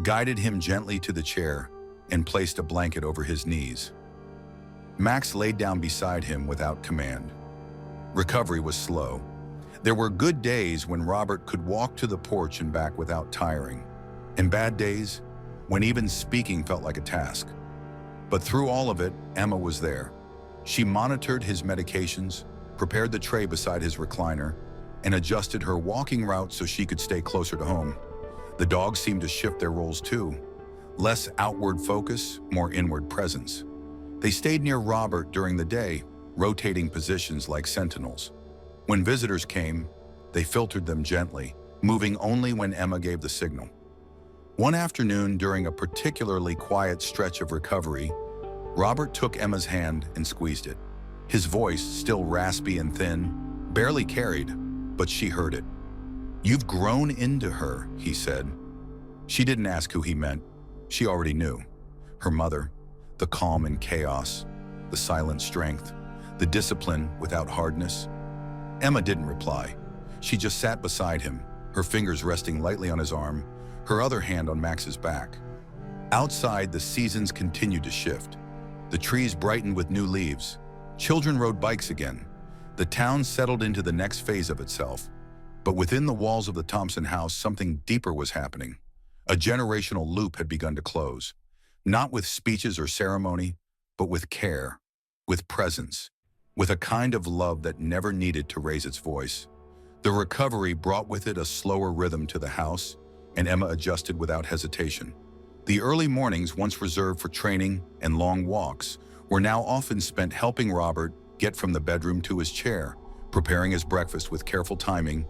guided him gently to the chair, and placed a blanket over his knees. Max laid down beside him without command. Recovery was slow. There were good days when Robert could walk to the porch and back without tiring, and bad days when even speaking felt like a task. But through all of it, Emma was there. She monitored his medications, prepared the tray beside his recliner, and adjusted her walking route so she could stay closer to home. The dogs seemed to shift their roles too. Less outward focus, more inward presence. They stayed near Robert during the day, rotating positions like sentinels. When visitors came, They filtered them gently, moving only when Emma gave the signal. One afternoon, during a particularly quiet stretch of recovery, Robert took Emma's hand and squeezed it. His voice, still raspy and thin, barely carried, but she heard it. "You've grown into her," he said. She didn't ask who he meant. She already knew. Her mother, the calm in chaos, the silent strength, the discipline without hardness. Emma didn't reply. She just sat beside him, her fingers resting lightly on his arm, her other hand on Max's back. Outside, the seasons continued to shift. The trees brightened with new leaves. Children rode bikes again. The town settled into the next phase of itself. But within the walls of the Thompson house, something deeper was happening. A generational loop had begun to close, not with speeches or ceremony, but with care, with presence, with a kind of love that never needed to raise its voice. The recovery brought with it a slower rhythm to the house, and Emma adjusted without hesitation. The early mornings, once reserved for training and long walks, were now often spent helping Robert get from the bedroom to his chair, preparing his breakfast with careful timing,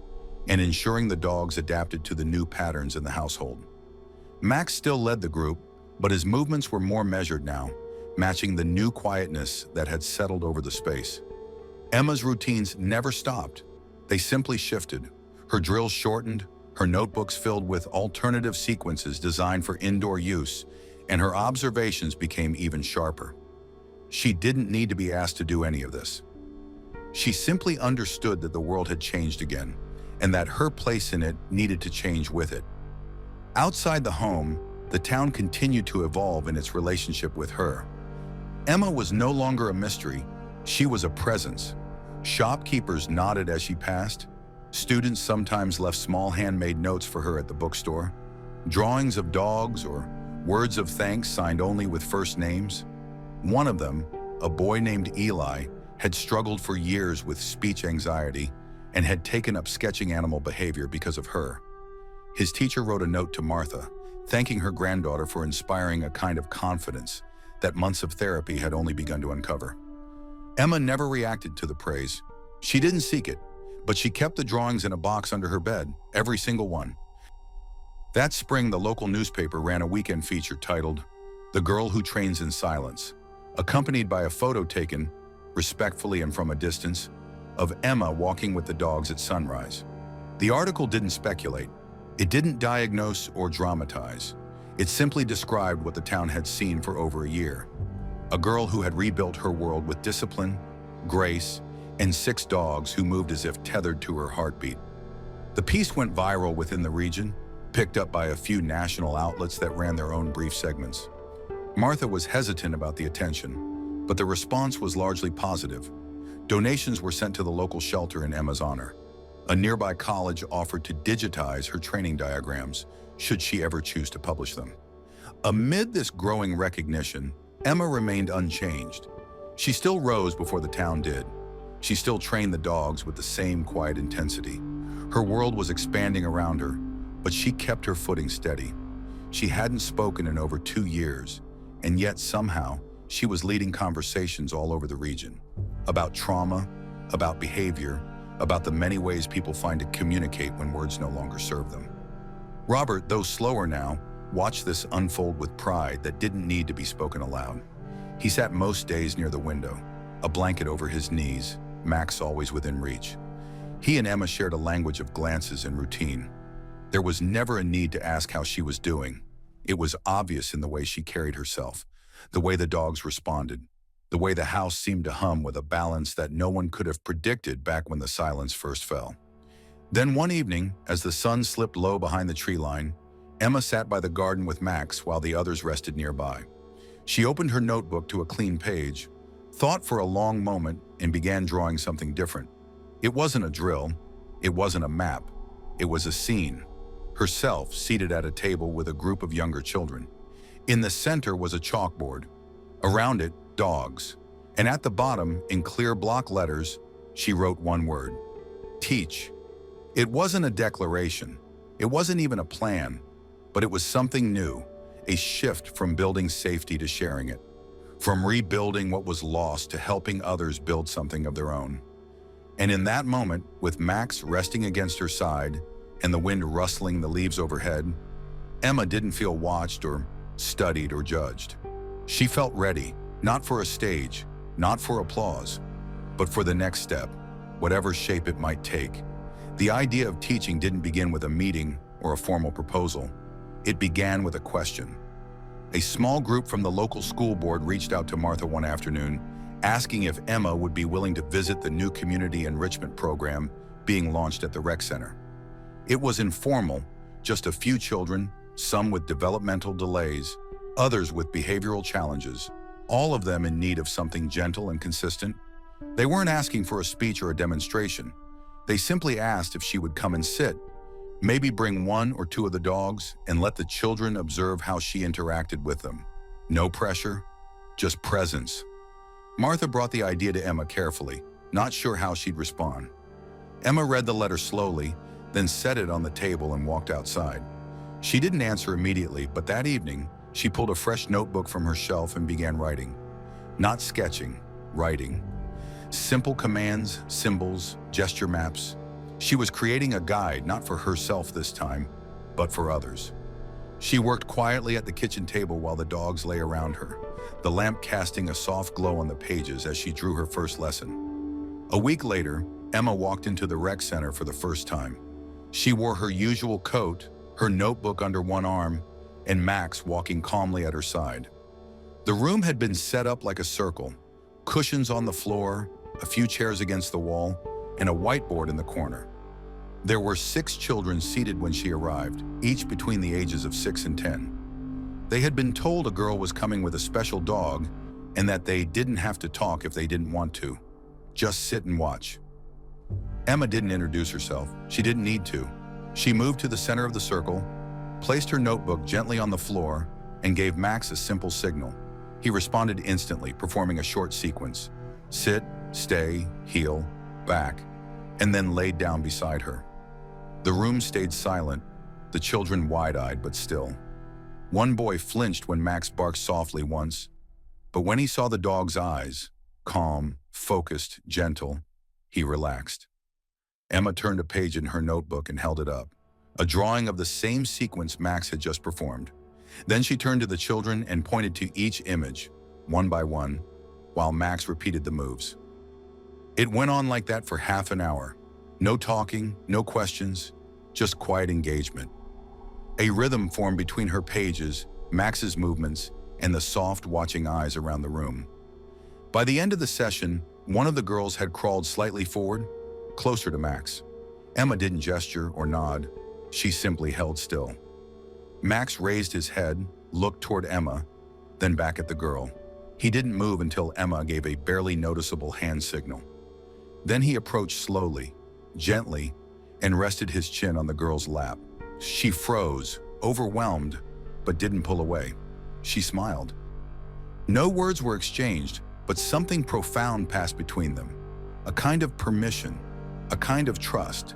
and ensuring the dogs adapted to the new patterns in the household. Max still led the group, but his movements were more measured now, matching the new quietness that had settled over the space. Emma's routines never stopped. They simply shifted. Her drills shortened, her notebooks filled with alternative sequences designed for indoor use, and her observations became even sharper. She didn't need to be asked to do any of this. She simply understood that the world had changed again, and that her place in it needed to change with it. Outside the home, the town continued to evolve in its relationship with her. Emma was no longer a mystery, she was a presence. Shopkeepers nodded as she passed. Students sometimes left small handmade notes for her at the bookstore. Drawings of dogs or words of thanks signed only with first names. One of them, a boy named Eli, had struggled for years with speech anxiety and had taken up sketching animal behavior because of her. His teacher wrote a note to Martha, thanking her granddaughter for inspiring a kind of confidence that months of therapy had only begun to uncover. Emma never reacted to the praise. She didn't seek it, but she kept the drawings in a box under her bed, every single one. That spring, the local newspaper ran a weekend feature titled "The Girl Who Trains in Silence," accompanied by a photo taken, respectfully and from a distance, of Emma walking with the dogs at sunrise. The article didn't speculate. It didn't diagnose or dramatize. It simply described what the town had seen for over a year. A girl who had rebuilt her world with discipline, grace, and 6 dogs who moved as if tethered to her heartbeat. The piece went viral within the region, picked up by a few national outlets that ran their own brief segments. Martha was hesitant about the attention, but the response was largely positive. Donations were sent to the local shelter in Emma's honor. A nearby college offered to digitize her training diagrams, should she ever choose to publish them. Amid this growing recognition, Emma remained unchanged. She still rose before the town did. She still trained the dogs with the same quiet intensity. Her world was expanding around her, but she kept her footing steady. She hadn't spoken in over 2 years, and yet somehow she was leading conversations all over the region. About trauma, about behavior, about the many ways people find to communicate when words no longer serve them. Robert, though slower now, watched this unfold with pride that didn't need to be spoken aloud. He sat most days near the window, a blanket over his knees, Max always within reach. He and Emma shared a language of glances and routine. There was never a need to ask how she was doing. It was obvious in the way she carried herself, the way the dogs responded, the way the house seemed to hum with a balance that no one could have predicted back when the silence first fell. Then one evening, as the sun slipped low behind the tree line, Emma sat by the garden with Max while the others rested nearby. She opened her notebook to a clean page, thought for a long moment, and began drawing something different. It wasn't a drill, it wasn't a map, it was a scene. Herself seated at a table with a group of younger children. In the center was a chalkboard. Around it, dogs. And at the bottom, in clear block letters, she wrote one word: teach. It wasn't a declaration. It wasn't even a plan, but it was something new, a shift from building safety to sharing it, from rebuilding what was lost to helping others build something of their own. And in that moment, with Max resting against her side and the wind rustling the leaves overhead, Emma didn't feel watched or studied or judged. She felt ready, not for a stage, not for applause, but for the next step, whatever shape it might take. The idea of teaching didn't begin with a meeting or a formal proposal. It began with a question. A small group from the local school board reached out to Martha one afternoon, asking if Emma would be willing to visit the new community enrichment program being launched at the rec center. It was informal, just a few children, some with developmental delays, others with behavioral challenges, all of them in need of something gentle and consistent. They weren't asking for a speech or a demonstration. They simply asked if she would come and sit, maybe bring one or two of the dogs, and let the children observe how she interacted with them. No pressure, just presence. Martha brought the idea to Emma carefully, not sure how she'd respond. Emma read the letter slowly, then set it on the table and walked outside. She didn't answer immediately, but that evening, she pulled a fresh notebook from her shelf and began writing. Not sketching, writing. Simple commands, symbols, gesture maps. She was creating a guide, not for herself this time, but for others. She worked quietly at the kitchen table while the dogs lay around her, the lamp casting a soft glow on the pages as she drew her first lesson. A week later, Emma walked into the rec center for the first time. She wore her usual coat, her notebook under one arm, and Max walking calmly at her side. The room had been set up like a circle, cushions on the floor, a few chairs against the wall, and a whiteboard in the corner. There were 6 children seated when she arrived, each between the ages of 6 and 10. They had been told a girl was coming with a special dog and that they didn't have to talk if they didn't want to. Just sit and watch. Emma didn't introduce herself. She didn't need to. She moved to the center of the circle, placed her notebook gently on the floor, and gave Max a simple signal. He responded instantly, performing a short sequence. Sit, stay, heel, back, and then laid down beside her. The room stayed silent, the children wide-eyed but still. One boy flinched when Max barked softly once, but when he saw the dog's eyes, calm, focused, gentle, he relaxed. Emma turned a page in her notebook and held it up, a drawing of the same sequence Max had just performed. Then she turned to the children and pointed to each image, one by one, while Max repeated the moves. It went on like that for half an hour. No talking, no questions, just quiet engagement. A rhythm formed between her pages, Max's movements, and the soft, watching eyes around the room. By the end of the session, one of the girls had crawled slightly forward, closer to Max. Emma didn't gesture or nod. She simply held still. Max raised his head, looked toward Emma, then back at the girl. He didn't move until Emma gave a barely noticeable hand signal. Then he approached slowly, gently, and rested his chin on the girl's lap. She froze, overwhelmed, but didn't pull away. She smiled. No words were exchanged, but something profound passed between them. A kind of permission, a kind of trust.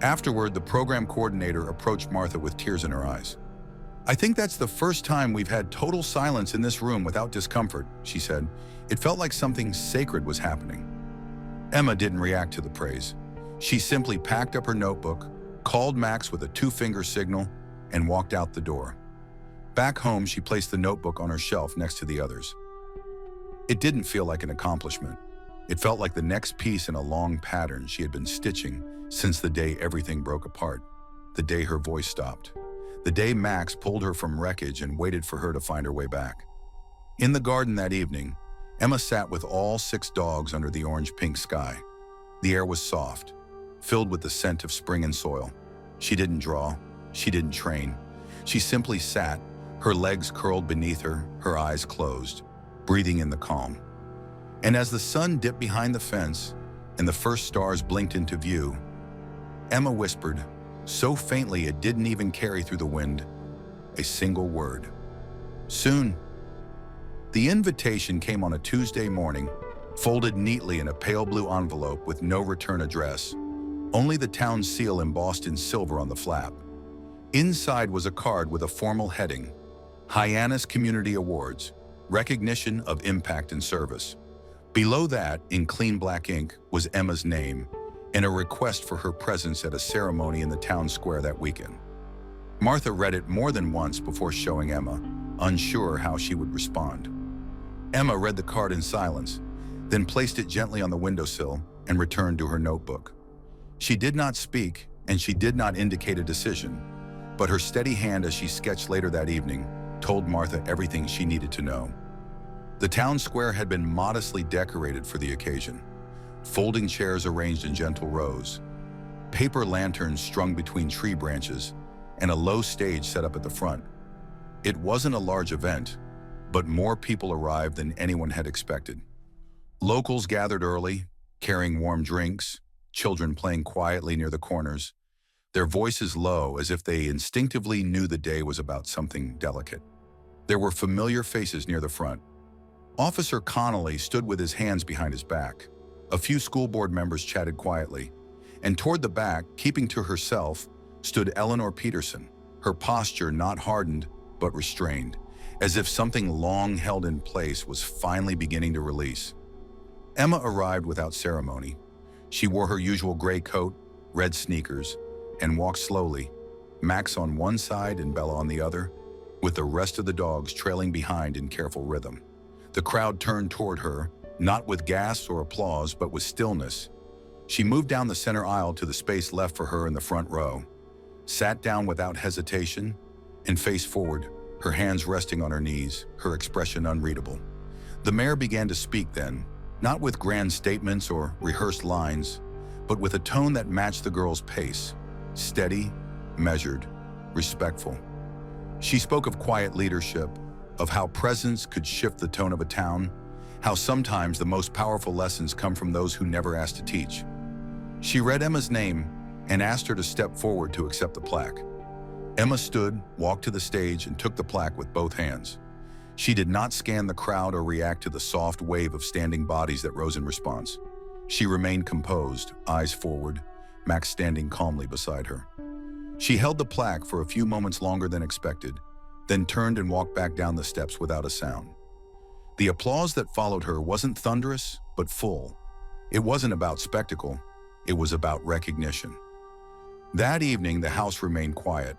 Afterward, the program coordinator approached Martha with tears in her eyes. "I think that's the first time we've had total silence in this room without discomfort," she said. It felt like something sacred was happening. Emma didn't react to the praise. She simply packed up her notebook, called Max with a 2-finger signal, and walked out the door. Back home, she placed the notebook on her shelf next to the others. It didn't feel like an accomplishment. It felt like the next piece in a long pattern she had been stitching since the day everything broke apart, the day her voice stopped, the day Max pulled her from wreckage and waited for her to find her way back. In the garden that evening, Emma sat with all 6 dogs under the orange-pink sky. The air was soft, filled with the scent of spring and soil. She didn't draw, she didn't train. She simply sat, her legs curled beneath her, her eyes closed, breathing in the calm. And as the sun dipped behind the fence and the first stars blinked into view, Emma whispered, so faintly it didn't even carry through the wind, a single word. Soon. The invitation came on a Tuesday morning, folded neatly in a pale blue envelope with no return address, only the town seal embossed in silver on the flap. Inside was a card with a formal heading, Hyannis Community Awards, Recognition of Impact and Service. Below that, in clean black ink, was Emma's name and a request for her presence at a ceremony in the town square that weekend. Martha read it more than once before showing Emma, unsure how she would respond. Emma read the card in silence, then placed it gently on the windowsill and returned to her notebook. She did not speak, and she did not indicate a decision, but her steady hand as she sketched later that evening told Martha everything she needed to know. The town square had been modestly decorated for the occasion. Folding chairs arranged in gentle rows, paper lanterns strung between tree branches, and a low stage set up at the front. It wasn't a large event, but more people arrived than anyone had expected. Locals gathered early, carrying warm drinks, children playing quietly near the corners, their voices low as if they instinctively knew the day was about something delicate. There were familiar faces near the front. Officer Connolly stood with his hands behind his back. A few school board members chatted quietly, and toward the back, keeping to herself, stood Eleanor Peterson, her posture not hardened but restrained, as if something long held in place was finally beginning to release. Emma arrived without ceremony. She wore her usual gray coat, red sneakers, and walked slowly, Max on one side and Bella on the other, with the rest of the dogs trailing behind in careful rhythm. The crowd turned toward her, not with gasps or applause, but with stillness. She moved down the center aisle to the space left for her in the front row, sat down without hesitation, and faced forward, her hands resting on her knees, her expression unreadable. The mayor began to speak then, not with grand statements or rehearsed lines, but with a tone that matched the girl's pace, steady, measured, respectful. She spoke of quiet leadership, of how presence could shift the tone of a town, how sometimes the most powerful lessons come from those who never asked to teach. She read Emma's name and asked her to step forward to accept the plaque. Emma stood, walked to the stage, and took the plaque with both hands. She did not scan the crowd or react to the soft wave of standing bodies that rose in response. She remained composed, eyes forward, Max standing calmly beside her. She held the plaque for a few moments longer than expected, then turned and walked back down the steps without a sound. The applause that followed her wasn't thunderous, but full. It wasn't about spectacle, it was about recognition. That evening, the house remained quiet.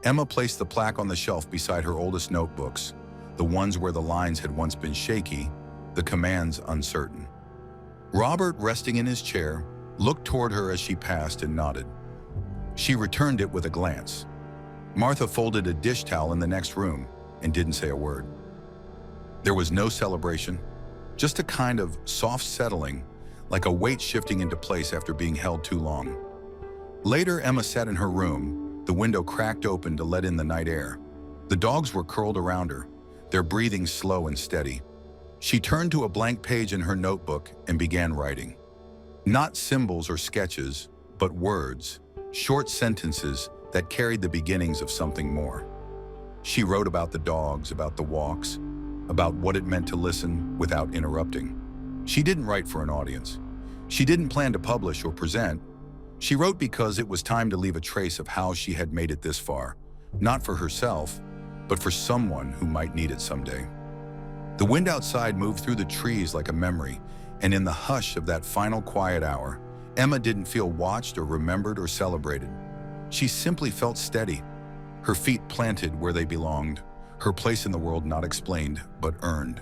Emma placed the plaque on the shelf beside her oldest notebooks, the ones where the lines had once been shaky, the commands uncertain. Robert, resting in his chair, looked toward her as she passed and nodded. She returned it with a glance. Martha folded a dish towel in the next room and didn't say a word. There was no celebration, just a kind of soft settling, like a weight shifting into place after being held too long. Later, Emma sat in her room, the window cracked open to let in the night air. The dogs were curled around her, their breathing slow and steady. She turned to a blank page in her notebook and began writing. Not symbols or sketches, but words, short sentences that carried the beginnings of something more. She wrote about the dogs, about the walks, about what it meant to listen without interrupting. She didn't write for an audience. She didn't plan to publish or present. She wrote because it was time to leave a trace of how she had made it this far, not for herself, but for someone who might need it someday. The wind outside moved through the trees like a memory, and in the hush of that final quiet hour, Emma didn't feel watched or remembered or celebrated. She simply felt steady, her feet planted where they belonged, her place in the world not explained, but earned.